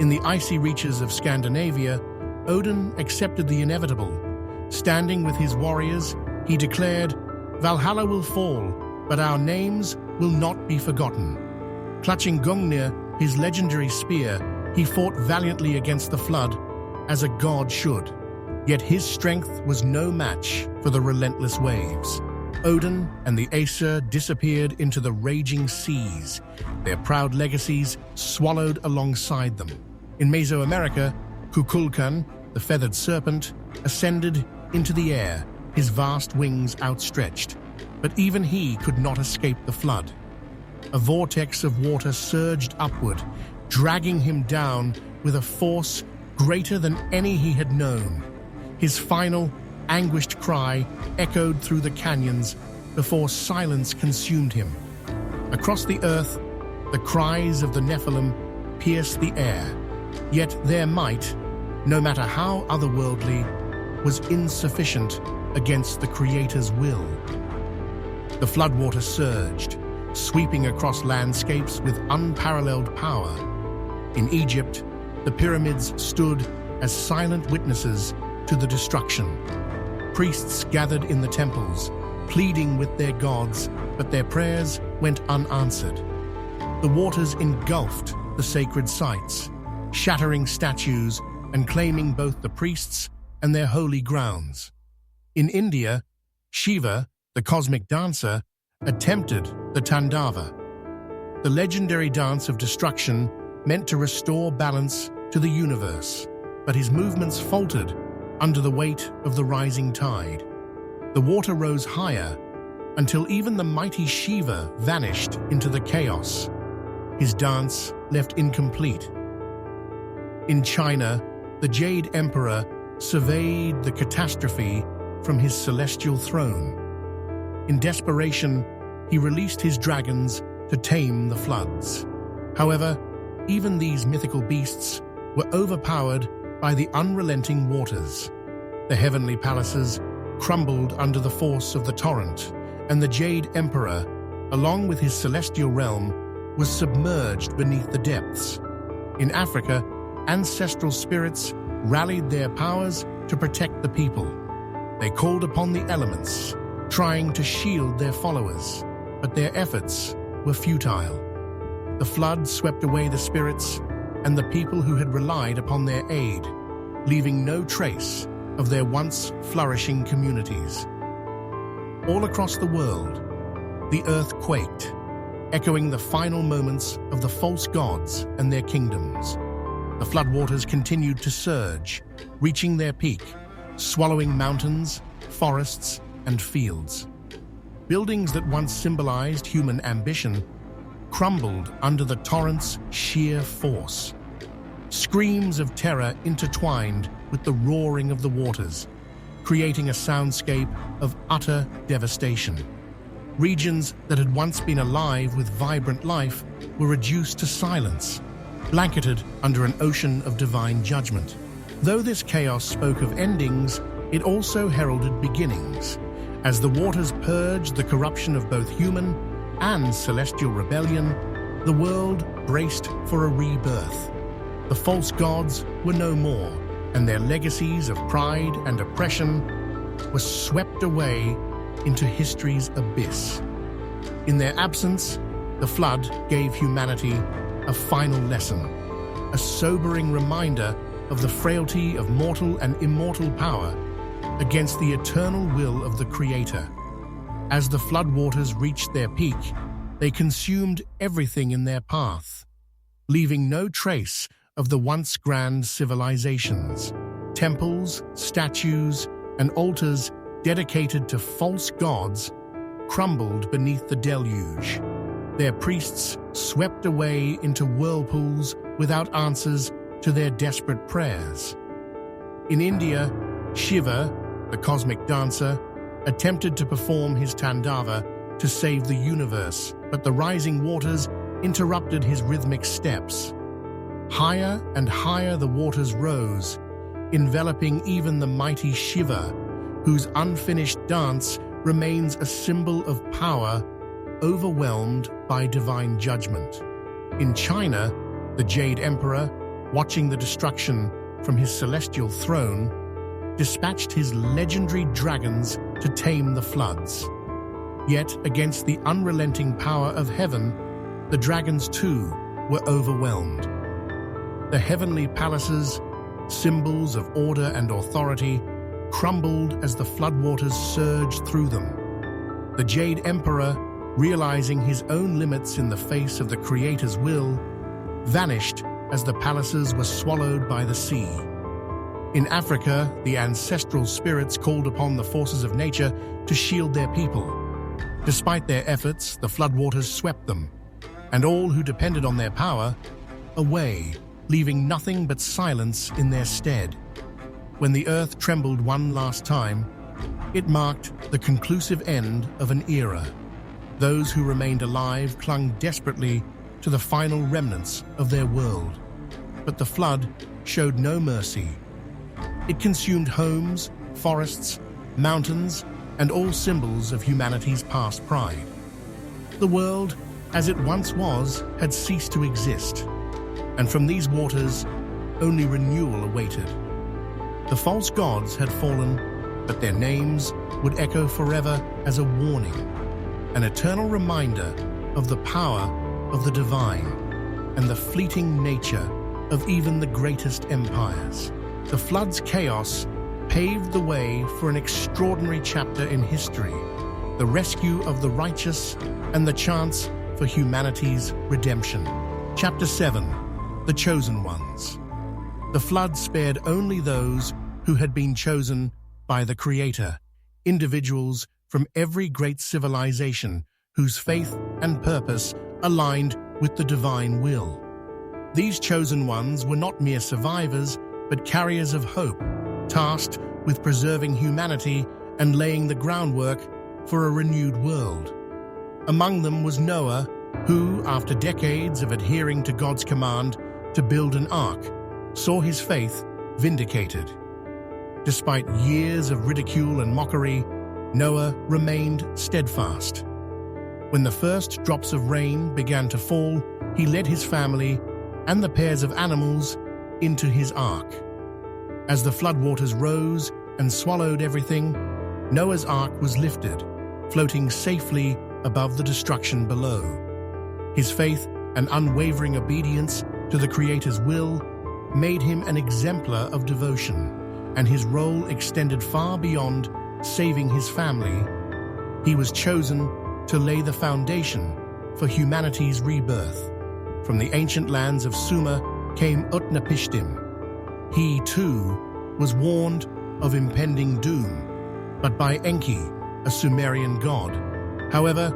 In the icy reaches of Scandinavia, Odin accepted the inevitable. Standing with his warriors, he declared, "Valhalla will fall, but our names will not be forgotten." Clutching Gungnir, his legendary spear, he fought valiantly against the flood, as a god should. Yet his strength was no match for the relentless waves. Odin and the Aesir disappeared into the raging seas, their proud legacies swallowed alongside them. In Mesoamerica, Kukulkan, the feathered serpent, ascended into the air, his vast wings outstretched. But even he could not escape the flood. A vortex of water surged upward, dragging him down with a force greater than any he had known. His final, anguished cry echoed through the canyons before silence consumed him. Across the earth, the cries of the Nephilim pierced the air, yet their might, no matter how otherworldly, was insufficient against the Creator's will. The floodwater surged, sweeping across landscapes with unparalleled power. In Egypt, the pyramids stood as silent witnesses to the destruction. Priests gathered in the temples, pleading with their gods, but their prayers went unanswered. The waters engulfed the sacred sites, shattering statues and claiming both the priests and their holy grounds. In India, Shiva, the cosmic dancer, attempted the Tandava, the legendary dance of destruction meant to restore balance to the universe, but his movements faltered under the weight of the rising tide. The water rose higher until even the mighty Shiva vanished into the chaos, his dance left incomplete. In China, the Jade Emperor surveyed the catastrophe from his celestial throne. In desperation, he released his dragons to tame the floods. However, even these mythical beasts were overpowered by the unrelenting waters. The heavenly palaces crumbled under the force of the torrent, and the Jade Emperor, along with his celestial realm, was submerged beneath the depths. In Africa, ancestral spirits rallied their powers to protect the people. They called upon the elements, trying to shield their followers, but their efforts were futile. The flood swept away the spirits and the people who had relied upon their aid, leaving no trace of their once flourishing communities. All across the world, the earth quaked, echoing the final moments of the false gods and their kingdoms. The floodwaters continued to surge, reaching their peak, swallowing mountains, forests, and fields. Buildings that once symbolized human ambition crumbled under the torrent's sheer force. Screams of terror intertwined with the roaring of the waters, creating a soundscape of utter devastation. Regions that had once been alive with vibrant life were reduced to silence, blanketed under an ocean of divine judgment. Though this chaos spoke of endings, it also heralded beginnings. As the waters purged the corruption of both human and celestial rebellion, the world braced for a rebirth. The false gods were no more, and their legacies of pride and oppression were swept away into history's abyss. In their absence, the flood gave humanity a final lesson, a sobering reminder of the frailty of mortal and immortal power against the eternal will of the Creator. As the floodwaters reached their peak, they consumed everything in their path, leaving no trace of the once grand civilizations. Temples, statues, and altars dedicated to false gods crumbled beneath the deluge. Their priests swept away into whirlpools without answers to their desperate prayers. In India, Shiva, the cosmic dancer, attempted to perform his Tandava to save the universe, but the rising waters interrupted his rhythmic steps. Higher and higher the waters rose, enveloping even the mighty Shiva, whose unfinished dance remains a symbol of power overwhelmed by divine judgment. In China, the Jade Emperor, watching the destruction from his celestial throne, dispatched his legendary dragons to tame the floods. Yet, against the unrelenting power of heaven, the dragons too were overwhelmed. The heavenly palaces, symbols of order and authority, crumbled as the floodwaters surged through them. The Jade Emperor, realizing his own limits in the face of the Creator's will, vanished as the palaces were swallowed by the sea. In Africa, the ancestral spirits called upon the forces of nature to shield their people. Despite their efforts, the floodwaters swept them, and all who depended on their power, away, leaving nothing but silence in their stead. When the earth trembled one last time, it marked the conclusive end of an era. Those who remained alive clung desperately to the final remnants of their world. But the flood showed no mercy. It consumed homes, forests, mountains, and all symbols of humanity's past pride. The world, as it once was, had ceased to exist, and from these waters, only renewal awaited. The false gods had fallen, but their names would echo forever as a warning, an eternal reminder of the power of the divine and the fleeting nature of even the greatest empires. The flood's chaos paved the way for an extraordinary chapter in history, the rescue of the righteous and the chance for humanity's redemption. Chapter 7. The Chosen Ones. The flood spared only those who had been chosen by the Creator, individuals from every great civilization whose faith and purpose aligned with the divine will. These chosen ones were not mere survivors, but carriers of hope, tasked with preserving humanity and laying the groundwork for a renewed world. Among them was Noah, who, after decades of adhering to God's command to build an ark, saw his faith vindicated. Despite years of ridicule and mockery, Noah remained steadfast. When the first drops of rain began to fall, he led his family and the pairs of animals into his ark. As the floodwaters rose and swallowed everything, Noah's ark was lifted, floating safely above the destruction below. His faith and unwavering obedience to the Creator's will made him an exemplar of devotion, and his role extended far beyond saving his family. He was chosen to lay the foundation for humanity's rebirth. From the ancient lands of Sumer came Utnapishtim. He, too, was warned of impending doom, but by Enki, a Sumerian god. However,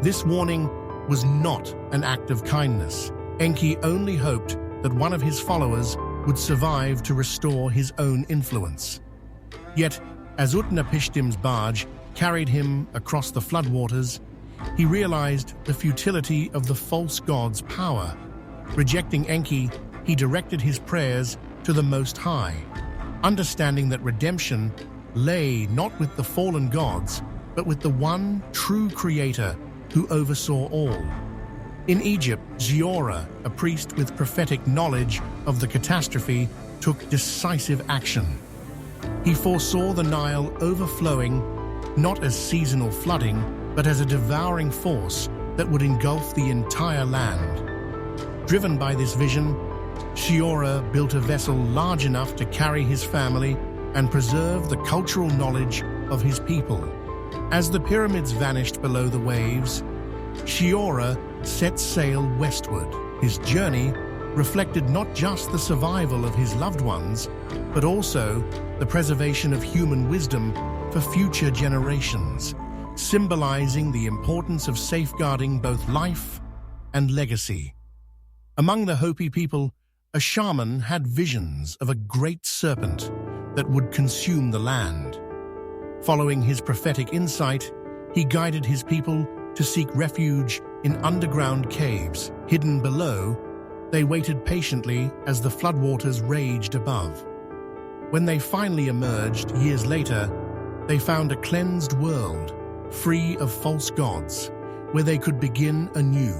this warning was not an act of kindness. Enki only hoped that one of his followers would survive to restore his own influence. Yet, as Utnapishtim's barge carried him across the floodwaters, he realized the futility of the false god's power. Rejecting Enki, he directed his prayers to the Most High, understanding that redemption lay not with the fallen gods, but with the one true Creator who oversaw all. In Egypt, Giora, a priest with prophetic knowledge of the catastrophe, took decisive action. He foresaw the Nile overflowing not as seasonal flooding, but as a devouring force that would engulf the entire land. Driven by this vision, Giora built a vessel large enough to carry his family and preserve the cultural knowledge of his people. As the pyramids vanished below the waves, Giora set sail westward. His journey reflected not just the survival of his loved ones, but also the preservation of human wisdom for future generations, symbolizing the importance of safeguarding both life and legacy. Among the Hopi people, a shaman had visions of a great serpent that would consume the land. Following his prophetic insight, he guided his people to seek refuge in underground caves. Hidden below, they waited patiently as the floodwaters raged above. When they finally emerged years later, they found a cleansed world, free of false gods, where they could begin anew.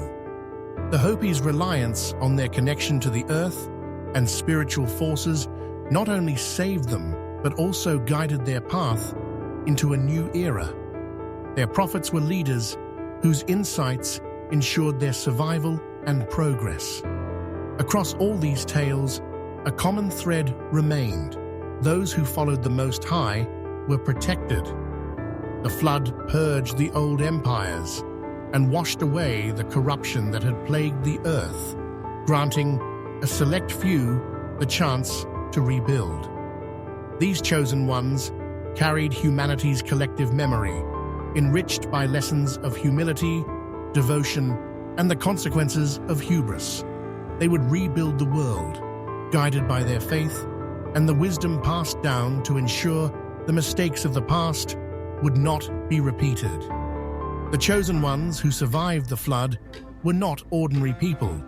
The Hopis' reliance on their connection to the earth and spiritual forces not only saved them, but also guided their path into a new era. Their prophets were leaders whose insights ensured their survival and progress. Across all these tales, a common thread remained. Those who followed the Most High were protected. The flood purged the old empires and washed away the corruption that had plagued the earth, granting a select few the chance to rebuild. These chosen ones carried humanity's collective memory, enriched by lessons of humility, devotion, and the consequences of hubris. They would rebuild the world, guided by their faith and the wisdom passed down to ensure the mistakes of the past would not be repeated. The chosen ones who survived the flood were not ordinary people.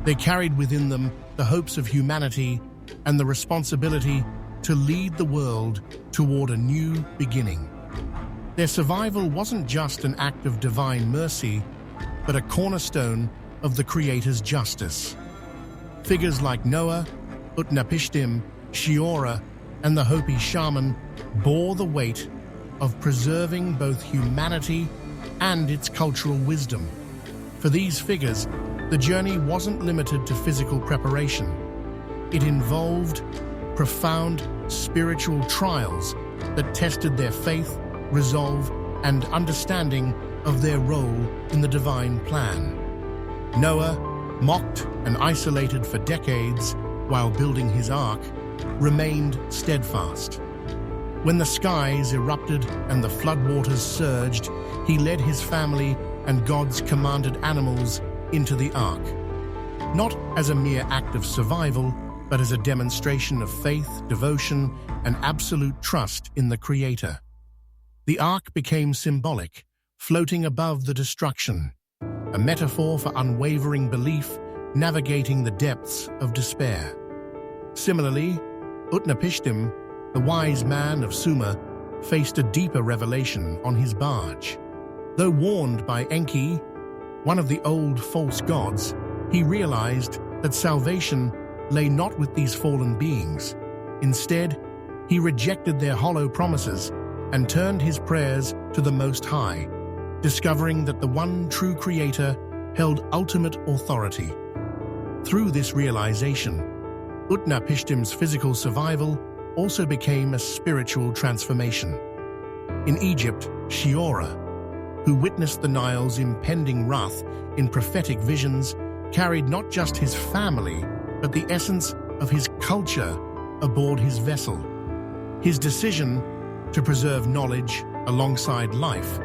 They carried within them the hopes of humanity and the responsibility to lead the world toward a new beginning. Their survival wasn't just an act of divine mercy, but a cornerstone of the Creator's justice. Figures like Noah, Utnapishtim, Shiora, and the Hopi shaman bore the weight of preserving both humanity and its cultural wisdom. For these figures, the journey wasn't limited to physical preparation. It involved profound spiritual trials that tested their faith, resolve, and understanding of their role in the divine plan. Noah, mocked and isolated for decades while building his ark, remained steadfast. When the skies erupted and the floodwaters surged, he led his family and God's commanded animals into the ark, not as a mere act of survival, but as a demonstration of faith, devotion, and absolute trust in the Creator. The ark became symbolic, floating above the destruction, a metaphor for unwavering belief navigating the depths of despair. Similarly, Utnapishtim, the wise man of Sumer, faced a deeper revelation on his barge. Though warned by Enki, one of the old false gods, he realized that salvation lay not with these fallen beings. Instead, he rejected their hollow promises and turned his prayers to the Most High, discovering that the one true Creator held ultimate authority. Through this realization, Utnapishtim's physical survival also became a spiritual transformation. In Egypt, Shiora, who witnessed the Nile's impending wrath in prophetic visions, carried not just his family, but the essence of his culture aboard his vessel. His decision to preserve knowledge alongside life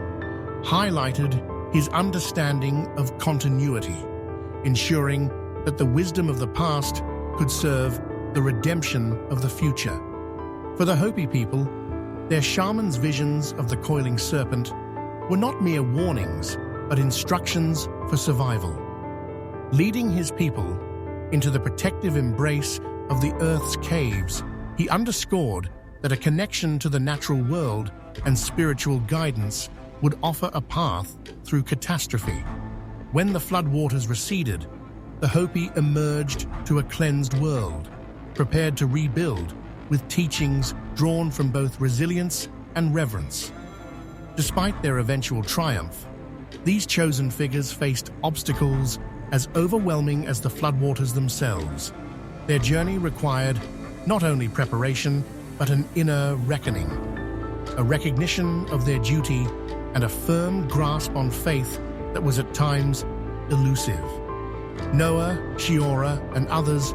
highlighted his understanding of continuity, ensuring that the wisdom of the past could serve the redemption of the future. For the Hopi people, their shaman's visions of the coiling serpent were not mere warnings, but instructions for survival. Leading his people into the protective embrace of the earth's caves, he underscored that a connection to the natural world and spiritual guidance would offer a path through catastrophe. When the floodwaters receded, the Hopi emerged to a cleansed world, prepared to rebuild with teachings drawn from both resilience and reverence. Despite their eventual triumph, these chosen figures faced obstacles as overwhelming as the floodwaters themselves. Their journey required not only preparation, but an inner reckoning, a recognition of their duty, and a firm grasp on faith that was at times elusive. Noah, Sheorah, and others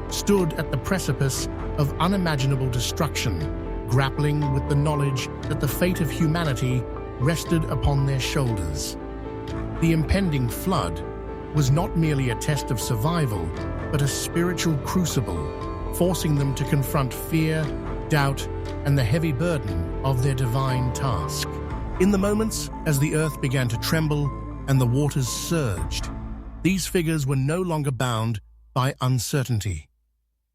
stood at the precipice of unimaginable destruction, grappling with the knowledge that the fate of humanity rested upon their shoulders. The impending flood was not merely a test of survival, but a spiritual crucible, forcing them to confront fear, doubt, and the heavy burden of their divine task. In the moments as the earth began to tremble and the waters surged, these figures were no longer bound by uncertainty.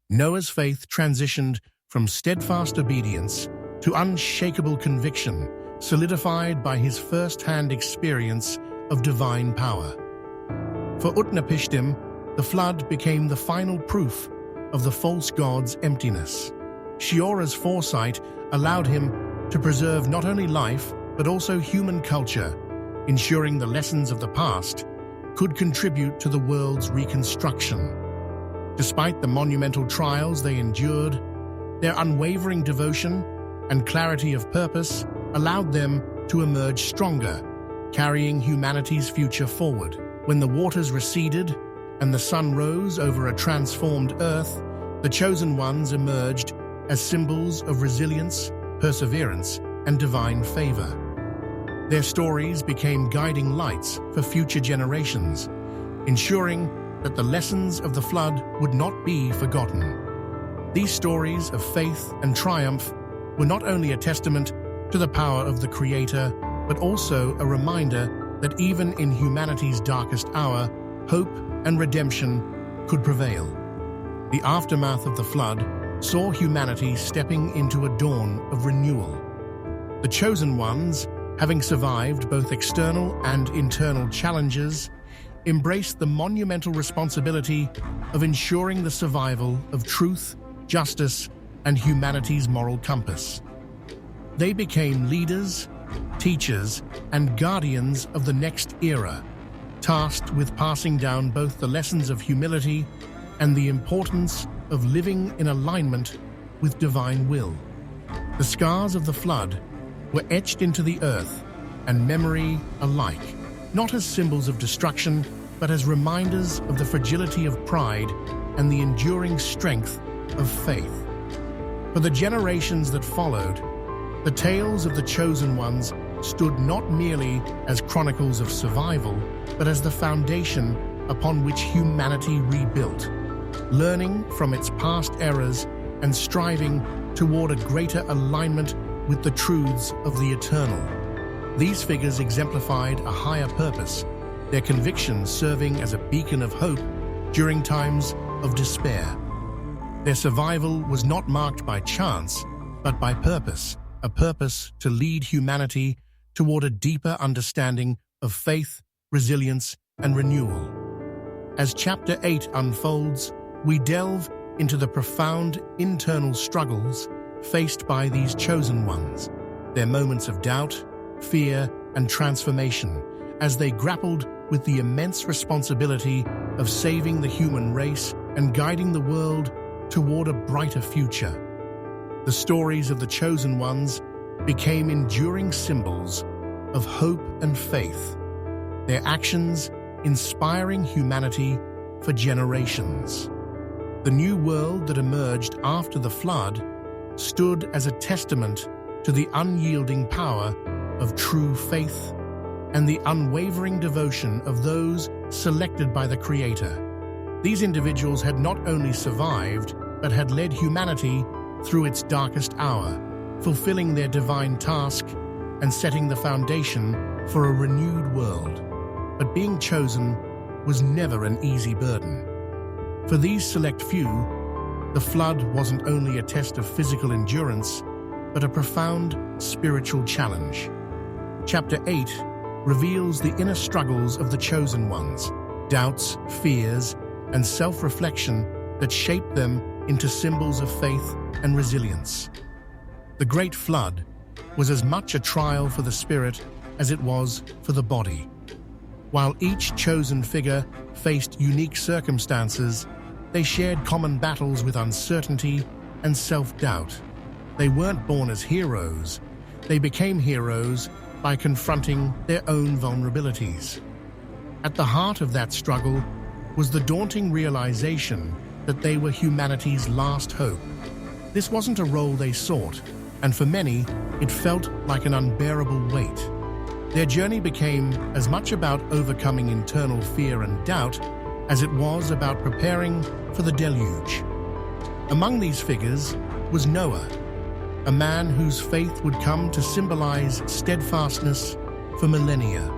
Noah's faith transitioned from steadfast obedience to unshakable conviction, solidified by his first-hand experience of divine power. For Utnapishtim, the flood became the final proof of the false god's emptiness. Sheorah's foresight allowed him to preserve not only life, but also human culture, ensuring the lessons of the past could contribute to the world's reconstruction. Despite the monumental trials they endured, their unwavering devotion and clarity of purpose allowed them to emerge stronger, carrying humanity's future forward. When the waters receded and the sun rose over a transformed earth, the chosen ones emerged as symbols of resilience, perseverance, and divine favor. Their stories became guiding lights for future generations, ensuring that the lessons of the flood would not be forgotten. These stories of faith and triumph were not only a testament to the power of the Creator, but also a reminder that even in humanity's darkest hour, hope and redemption could prevail. The aftermath of the flood saw humanity stepping into a dawn of renewal. The chosen ones, having survived both external and internal challenges, embraced the monumental responsibility of ensuring the survival of truth, justice, and humanity's moral compass. They became leaders, teachers, and guardians of the next era, tasked with passing down both the lessons of humility and the importance of living in alignment with divine will. The scars of the flood were etched into the earth and memory alike, not as symbols of destruction, but as reminders of the fragility of pride and the enduring strength of faith. For the generations that followed, the tales of the chosen ones stood not merely as chronicles of survival, but as the foundation upon which humanity rebuilt, learning from its past errors and striving toward a greater alignment with the truths of the eternal. These figures exemplified a higher purpose, their convictions serving as a beacon of hope during times of despair. Their survival was not marked by chance, but by purpose, a purpose to lead humanity toward a deeper understanding of faith, resilience, and renewal. As Chapter 8 unfolds, we delve into the profound internal struggles faced by these chosen ones, their moments of doubt, fear, and transformation, as they grappled with the immense responsibility of saving the human race and guiding the world toward a brighter future. The stories of the chosen ones became enduring symbols of hope and faith, their actions inspiring humanity for generations. The new world that emerged after the flood stood as a testament to the unyielding power of true faith and the unwavering devotion of those selected by the Creator. These individuals had not only survived, but had led humanity through its darkest hour, fulfilling their divine task and setting the foundation for a renewed world. But being chosen was never an easy burden. For these select few, the flood wasn't only a test of physical endurance, but a profound spiritual challenge. Chapter 8 reveals the inner struggles of the chosen ones, doubts, fears, and self-reflection that shaped them into symbols of faith and resilience. The Great Flood was as much a trial for the spirit as it was for the body. While each chosen figure faced unique circumstances, they shared common battles with uncertainty and self-doubt. They weren't born as heroes. They became heroes by confronting their own vulnerabilities. At the heart of that struggle was the daunting realization that they were humanity's last hope. This wasn't a role they sought, and for many, it felt like an unbearable weight. Their journey became as much about overcoming internal fear and doubt as it was about preparing for the deluge. Among these figures was Noah, a man whose faith would come to symbolize steadfastness for millennia.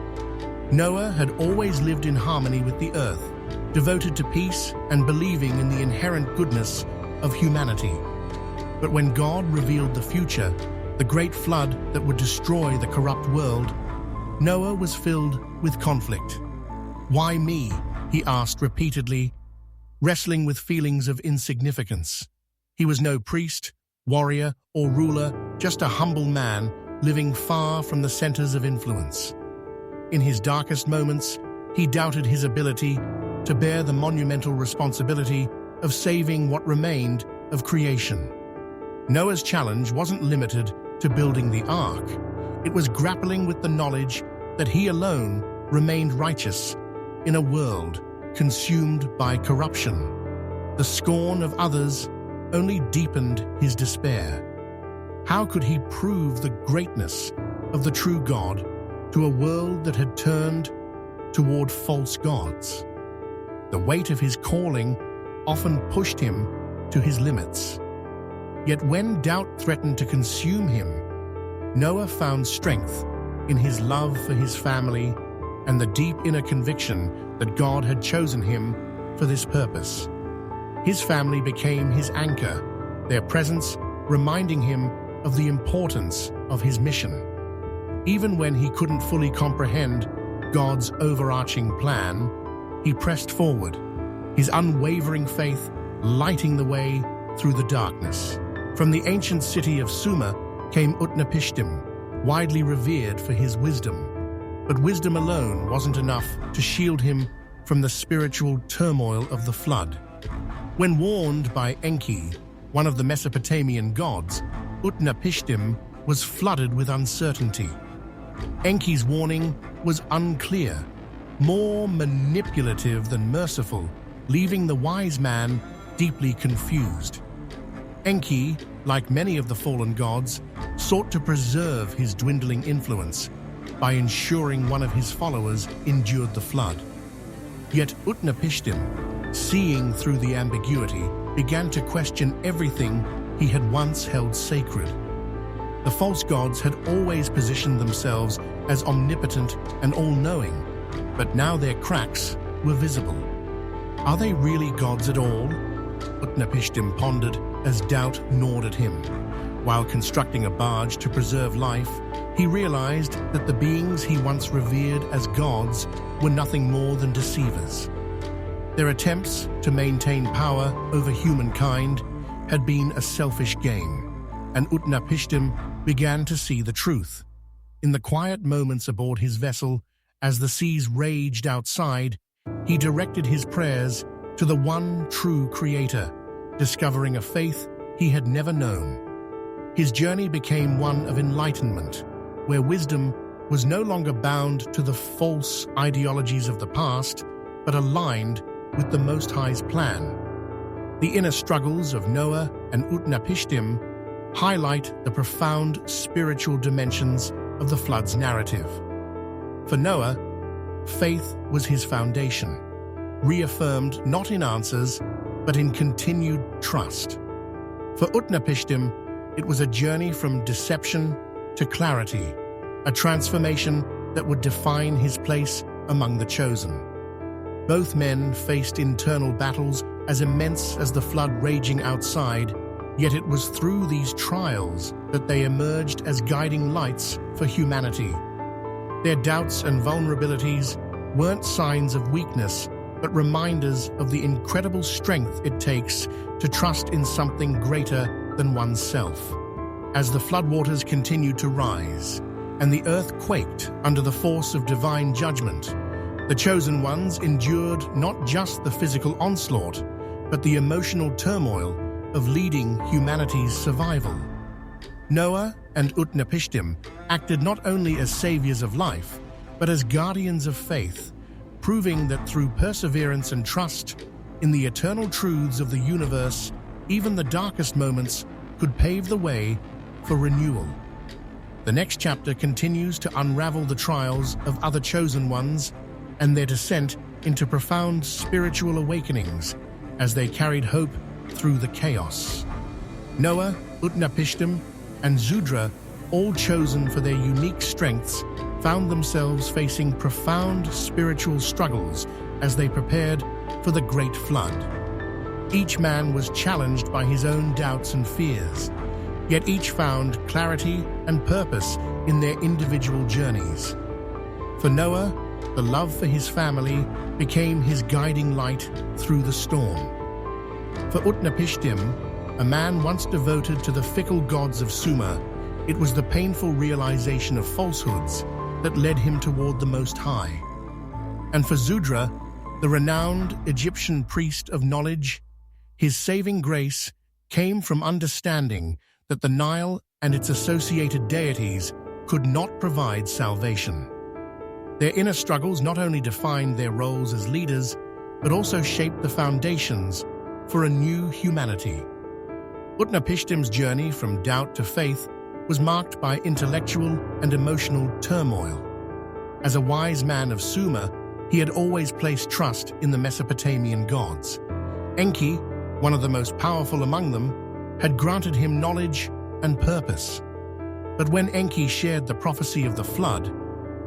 Noah had always lived in harmony with the earth, devoted to peace and believing in the inherent goodness of humanity. But when God revealed the future, the great flood that would destroy the corrupt world, Noah was filled with conflict. "Why me?" he asked repeatedly, wrestling with feelings of insignificance. He was no priest, warrior, or ruler, just a humble man living far from the centers of influence. In his darkest moments, he doubted his ability to bear the monumental responsibility of saving what remained of creation. Noah's challenge wasn't limited to building the ark. It was grappling with the knowledge that he alone remained righteous in a world consumed by corruption. The scorn of others only deepened his despair. How could he prove the greatness of the true God to a world that had turned toward false gods? The weight of his calling often pushed him to his limits. Yet when doubt threatened to consume him, Noah found strength in his love for his family and the deep inner conviction that God had chosen him for this purpose. His family became his anchor, their presence reminding him of the importance of his mission. Even when he couldn't fully comprehend God's overarching plan, he pressed forward, his unwavering faith lighting the way through the darkness. From the ancient city of Sumer came Utnapishtim, widely revered for his wisdom. But wisdom alone wasn't enough to shield him from the spiritual turmoil of the flood. When warned by Enki, one of the Mesopotamian gods, Utnapishtim was flooded with uncertainty. Enki's warning was unclear, more manipulative than merciful, leaving the wise man deeply confused. Enki, like many of the fallen gods, sought to preserve his dwindling influence by ensuring one of his followers endured the flood. Yet Utnapishtim, seeing through the ambiguity, began to question everything he had once held sacred. The false gods had always positioned themselves as omnipotent and all-knowing, but now their cracks were visible. Are they really gods at all? Utnapishtim pondered as doubt gnawed at him. While constructing a barge to preserve life, he realized that the beings he once revered as gods were nothing more than deceivers. Their attempts to maintain power over humankind had been a selfish game, and Utnapishtim began to see the truth. In the quiet moments aboard his vessel, as the seas raged outside, he directed his prayers to the one true Creator, discovering a faith he had never known. His journey became one of enlightenment, where wisdom was no longer bound to the false ideologies of the past, but aligned with the Most High's plan. The inner struggles of Noah and Utnapishtim highlight the profound spiritual dimensions of the flood's narrative. For Noah, faith was his foundation, reaffirmed not in answers, but in continued trust. For Utnapishtim, it was a journey from deception to clarity, a transformation that would define his place among the chosen. Both men faced internal battles as immense as the flood raging outside, yet it was through these trials that they emerged as guiding lights for humanity. Their doubts and vulnerabilities weren't signs of weakness, but reminders of the incredible strength it takes to trust in something greater than oneself. As the floodwaters continued to rise, and the earth quaked under the force of divine judgment, the chosen ones endured not just the physical onslaught, but the emotional turmoil of leading humanity's survival. Noah and Utnapishtim acted not only as saviors of life, but as guardians of faith, proving that through perseverance and trust in the eternal truths of the universe, even the darkest moments could pave the way for renewal. The next chapter continues to unravel the trials of other chosen ones and their descent into profound spiritual awakenings as they carried hope through the chaos. Noah, Utnapishtim, and Zudra, all chosen for their unique strengths, found themselves facing profound spiritual struggles as they prepared for the Great Flood. Each man was challenged by his own doubts and fears, yet each found clarity and purpose in their individual journeys. For Noah, the love for his family became his guiding light through the storm. For Utnapishtim, a man once devoted to the fickle gods of Sumer, it was the painful realization of falsehoods that led him toward the Most High. And for Zudra, the renowned Egyptian priest of knowledge, his saving grace came from understanding that the Nile and its associated deities could not provide salvation. Their inner struggles not only defined their roles as leaders, but also shaped the foundations for a new humanity. Utnapishtim's journey from doubt to faith was marked by intellectual and emotional turmoil. As a wise man of Sumer, he had always placed trust in the Mesopotamian gods. Enki, one of the most powerful among them, had granted him knowledge and purpose. But when Enki shared the prophecy of the flood,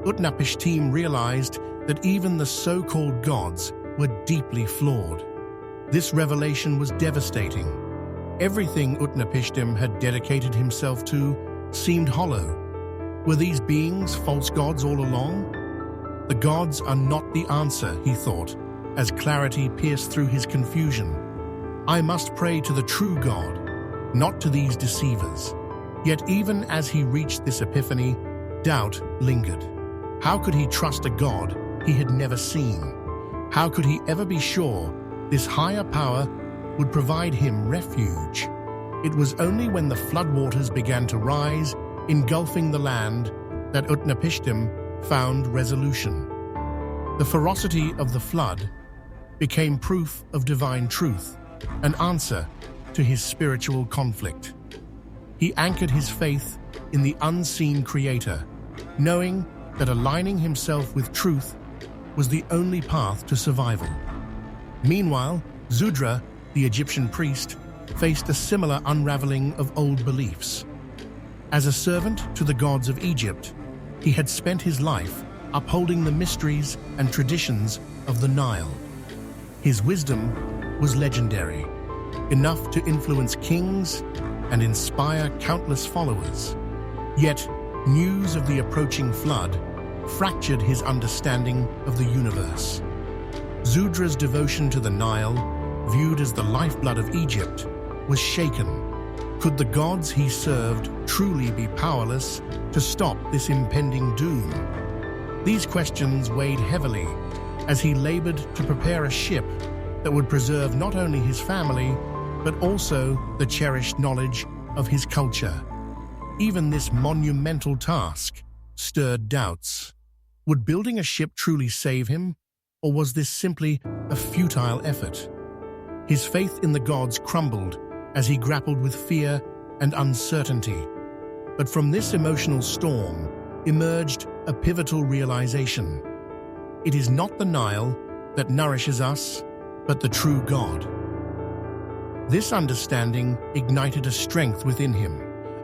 Utnapishtim realized that even the so-called gods were deeply flawed. This revelation was devastating. Everything Utnapishtim had dedicated himself to seemed hollow. Were these beings false gods all along? The gods are not the answer, he thought, as clarity pierced through his confusion. I must pray to the true God, not to these deceivers. Yet even as he reached this epiphany, doubt lingered. How could he trust a God he had never seen? How could he ever be sure this higher power would provide him refuge? It was only when the floodwaters began to rise, engulfing the land, that Utnapishtim found resolution. The ferocity of the flood became proof of divine truth, an answer to his spiritual conflict. He anchored his faith in the unseen Creator, knowing that aligning himself with truth was the only path to survival. Meanwhile, Zudra, the Egyptian priest, faced a similar unraveling of old beliefs. As a servant to the gods of Egypt, he had spent his life upholding the mysteries and traditions of the Nile. His wisdom was legendary, enough to influence kings and inspire countless followers. Yet, news of the approaching flood fractured his understanding of the universe. Zudra's devotion to the Nile, viewed as the lifeblood of Egypt, was shaken. Could the gods he served truly be powerless to stop this impending doom? These questions weighed heavily as he labored to prepare a ship that would preserve not only his family, but also the cherished knowledge of his culture. Even this monumental task stirred doubts. Would building a ship truly save him, or was this simply a futile effort? His faith in the gods crumbled as he grappled with fear and uncertainty. But from this emotional storm emerged a pivotal realization. It is not the Nile that nourishes us, but the true God. This understanding ignited a strength within him,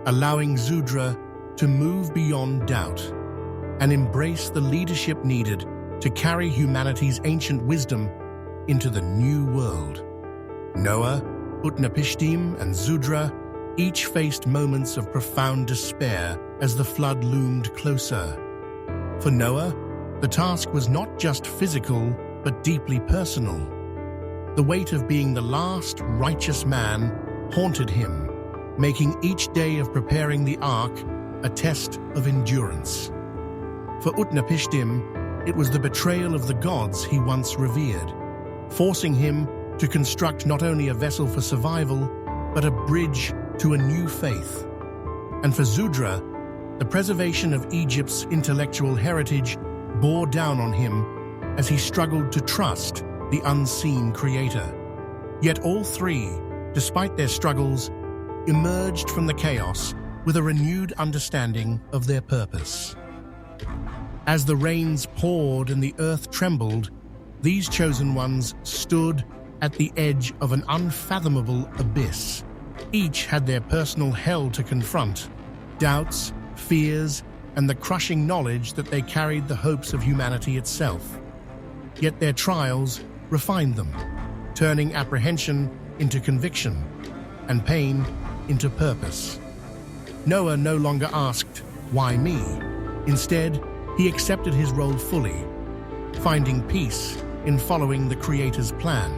allowing Zudra to move beyond doubt and embrace the leadership needed to carry humanity's ancient wisdom into the new world. Noah, Utnapishtim, and Zudra each faced moments of profound despair as the flood loomed closer. For Noah, the task was not just physical, but deeply personal. The weight of being the last righteous man haunted him, making each day of preparing the ark a test of endurance. For Utnapishtim, it was the betrayal of the gods he once revered, forcing him to construct not only a vessel for survival, but a bridge to a new faith. And for Zudra, the preservation of Egypt's intellectual heritage bore down on him as he struggled to trust the unseen creator. Yet all three, despite their struggles, emerged from the chaos with a renewed understanding of their purpose. As the rains poured and the earth trembled, these chosen ones stood at the edge of an unfathomable abyss. Each had their personal hell to confront, doubts, fears, and the crushing knowledge that they carried the hopes of humanity itself. Yet their trials refined them, turning apprehension into conviction and pain into purpose. Noah no longer asked, "Why me?" Instead, he accepted his role fully, finding peace in following the Creator's plan.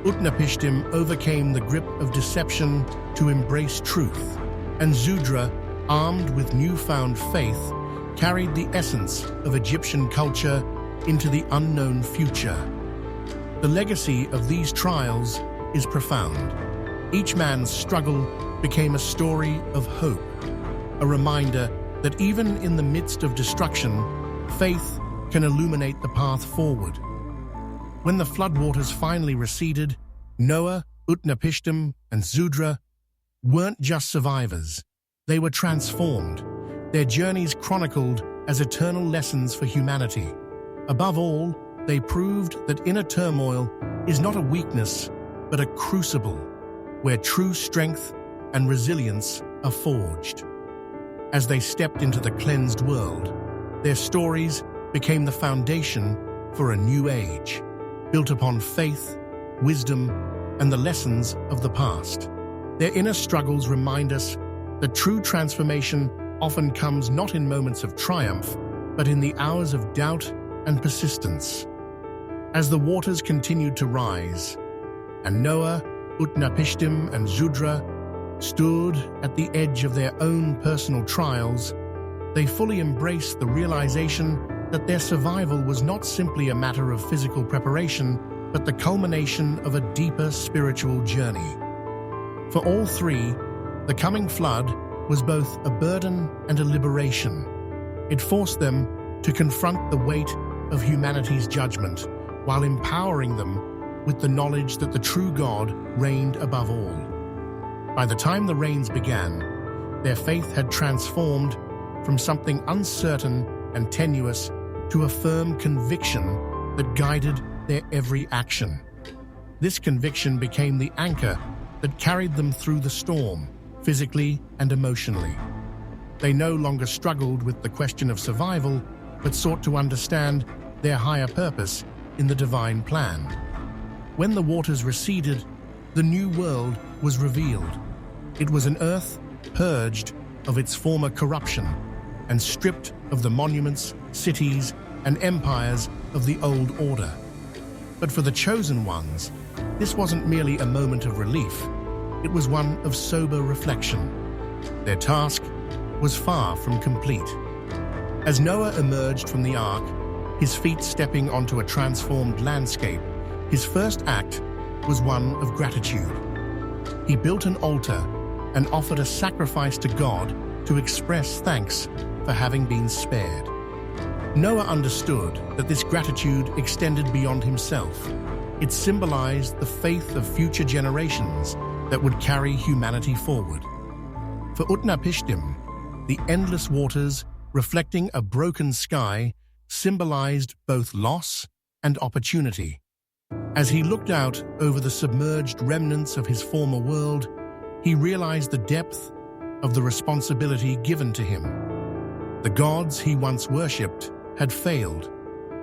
Utnapishtim overcame the grip of deception to embrace truth, and Zudra, armed with newfound faith, carried the essence of Egyptian culture into the unknown future. The legacy of these trials is profound. Each man's struggle became a story of hope, a reminder that even in the midst of destruction, faith can illuminate the path forward. When the floodwaters finally receded, Noah, Utnapishtim, and Zudra weren't just survivors. They were transformed, their journeys chronicled as eternal lessons for humanity. Above all, they proved that inner turmoil is not a weakness, but a crucible where true strength and resilience are forged. As they stepped into the cleansed world, their stories became the foundation for a new age, built upon faith, wisdom, and the lessons of the past. Their inner struggles remind us that true transformation often comes not in moments of triumph, but in the hours of doubt and persistence. As the waters continued to rise, and Noah, Utnapishtim, and Zudra stood at the edge of their own personal trials, they fully embraced the realization that their survival was not simply a matter of physical preparation, but the culmination of a deeper spiritual journey. For all three, the coming flood was both a burden and a liberation. It forced them to confront the weight of humanity's judgment, while empowering them with the knowledge that the true God reigned above all. By the time the rains began, their faith had transformed from something uncertain and tenuous to a firm conviction that guided their every action. This conviction became the anchor that carried them through the storm, physically and emotionally. They no longer struggled with the question of survival, but sought to understand their higher purpose in the divine plan. When the waters receded, the new world was revealed. It was an earth purged of its former corruption and stripped of the monuments, cities, and empires of the old order. But for the chosen ones, this wasn't merely a moment of relief. It was one of sober reflection. Their task was far from complete. As Noah emerged from the ark, his feet stepping onto a transformed landscape, his first act was one of gratitude. He built an altar and offered a sacrifice to God to express thanks for having been spared. Noah understood that this gratitude extended beyond himself. It symbolized the faith of future generations that would carry humanity forward. For Utnapishtim, the endless waters, reflecting a broken sky, symbolized both loss and opportunity. As he looked out over the submerged remnants of his former world, he realized the depth of the responsibility given to him. The gods he once worshipped had failed,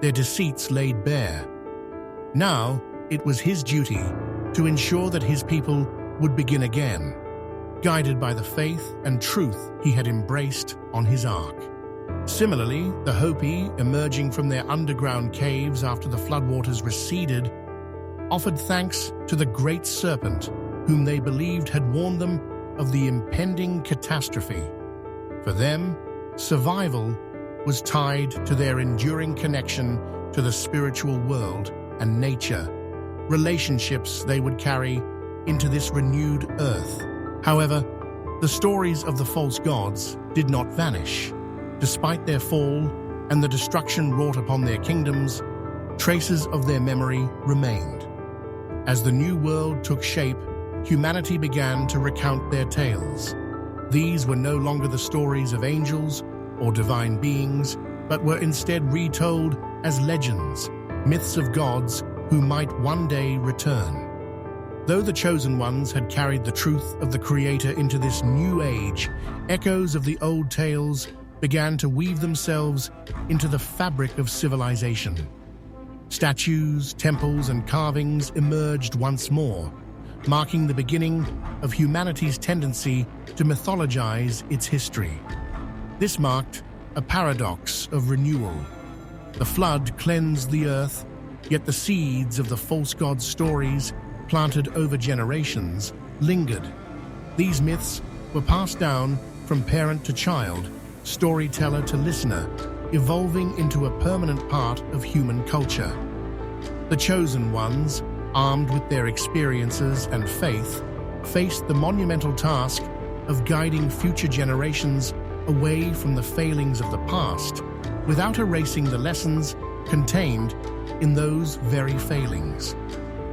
their deceits laid bare. Now, it was his duty to ensure that his people would begin again, guided by the faith and truth he had embraced on his ark. Similarly, the Hopi, emerging from their underground caves after the floodwaters receded, offered thanks to the great serpent whom they believed had warned them of the impending catastrophe. For them, survival was tied to their enduring connection to the spiritual world and nature, relationships they would carry into this renewed earth. However, the stories of the false gods did not vanish. Despite their fall and the destruction wrought upon their kingdoms, traces of their memory remained. As the new world took shape, humanity began to recount their tales. These were no longer the stories of angels or divine beings, but were instead retold as legends, myths of gods who might one day return. Though the chosen ones had carried the truth of the Creator into this new age, echoes of the old tales began to weave themselves into the fabric of civilization. Statues, temples, and carvings emerged once more, marking the beginning of humanity's tendency to mythologize its history. This marked a paradox of renewal. The flood cleansed the earth, yet the seeds of the false god stories planted over generations lingered. These myths were passed down from parent to child, storyteller to listener, evolving into a permanent part of human culture. The chosen ones, armed with their experiences and faith, faced the monumental task of guiding future generations away from the failings of the past, without erasing the lessons contained in those very failings.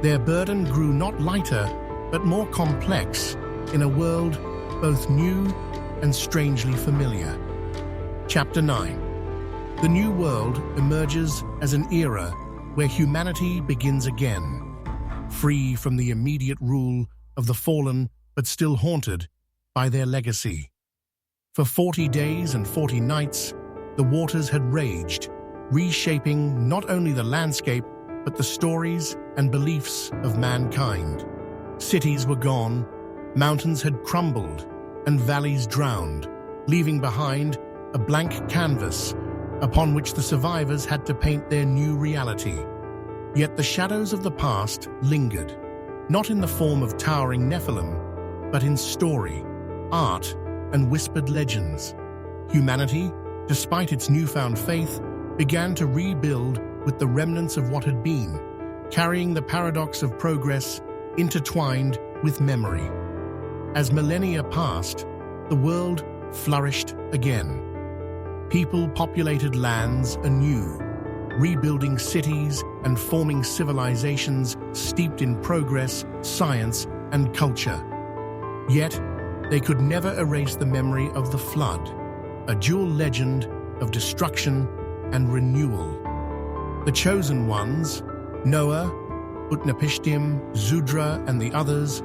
Their burden grew not lighter, but more complex in a world both new and strangely familiar. Chapter 9. The New World emerges as an era where humanity begins again, free from the immediate rule of the fallen but still haunted by their legacy. For 40 days and 40 nights, the waters had raged, reshaping not only the landscape but the stories and beliefs of mankind. Cities were gone, mountains had crumbled, and valleys drowned, leaving behind a blank canvas upon which the survivors had to paint their new reality. Yet the shadows of the past lingered, not in the form of towering Nephilim, but in story, art, and whispered legends. Humanity, despite its newfound faith, began to rebuild with the remnants of what had been, carrying the paradox of progress intertwined with memory. As millennia passed, the world flourished again. People populated lands anew, rebuilding cities and forming civilizations steeped in progress, science, and culture. Yet, they could never erase the memory of the flood, a dual legend of destruction and renewal. The chosen ones, Noah, Utnapishtim, Zudra, and the others,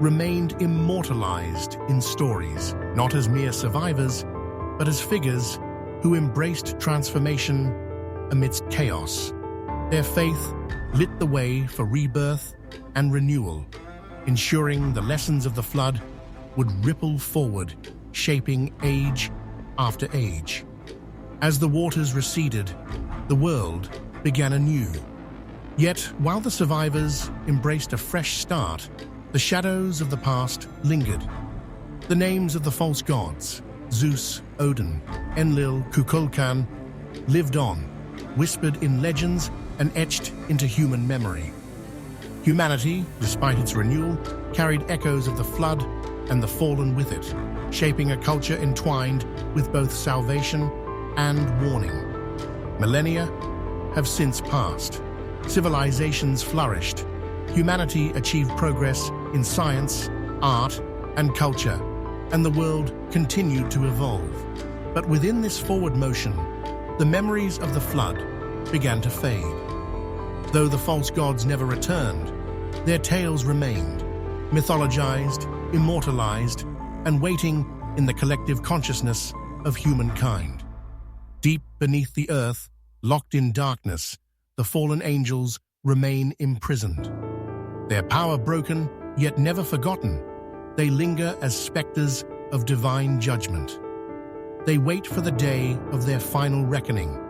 remained immortalized in stories, not as mere survivors, but as figures who embraced transformation amidst chaos. Their faith lit the way for rebirth and renewal, ensuring the lessons of the flood would ripple forward, shaping age after age. As the waters receded, the world began anew. Yet, while the survivors embraced a fresh start, the shadows of the past lingered. The names of the false gods, Zeus, Odin, Enlil, Kukulkan, lived on, whispered in legends and etched into human memory. Humanity, despite its renewal, carried echoes of the flood and the fallen with it, shaping a culture entwined with both salvation and warning. Millennia have since passed. Civilizations flourished. Humanity achieved progress in science, art, and culture, and the world continued to evolve. But within this forward motion, the memories of the flood began to fade. Though the false gods never returned, their tales remained, mythologized, immortalized, and waiting in the collective consciousness of humankind. Deep beneath the earth, locked in darkness, the fallen angels remain imprisoned. Their power broken, yet never forgotten, they linger as specters of divine judgment. They wait for the day of their final reckoning,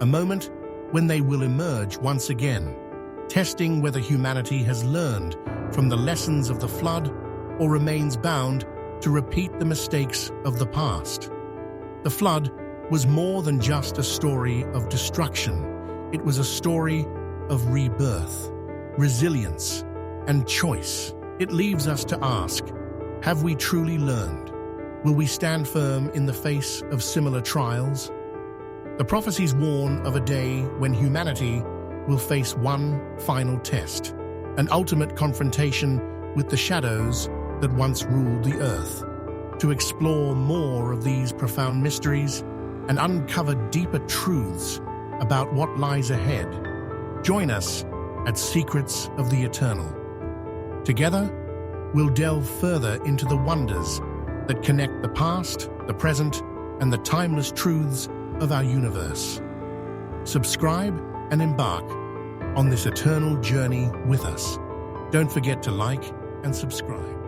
a moment when they will emerge once again, testing whether humanity has learned from the lessons of the flood or remains bound to repeat the mistakes of the past. The flood was more than just a story of destruction. It was a story of rebirth, resilience, and choice. It leaves us to ask, have we truly learned? Will we stand firm in the face of similar trials? The prophecies warn of a day when humanity will face one final test, an ultimate confrontation with the shadows that once ruled the earth. To explore more of these profound mysteries and uncover deeper truths about what lies ahead, join us at Secrets of the Eternal. Together, we'll delve further into the wonders that connect the past, the present, and the timeless truths of our universe. Subscribe and embark on this eternal journey with us. Don't forget to like and subscribe.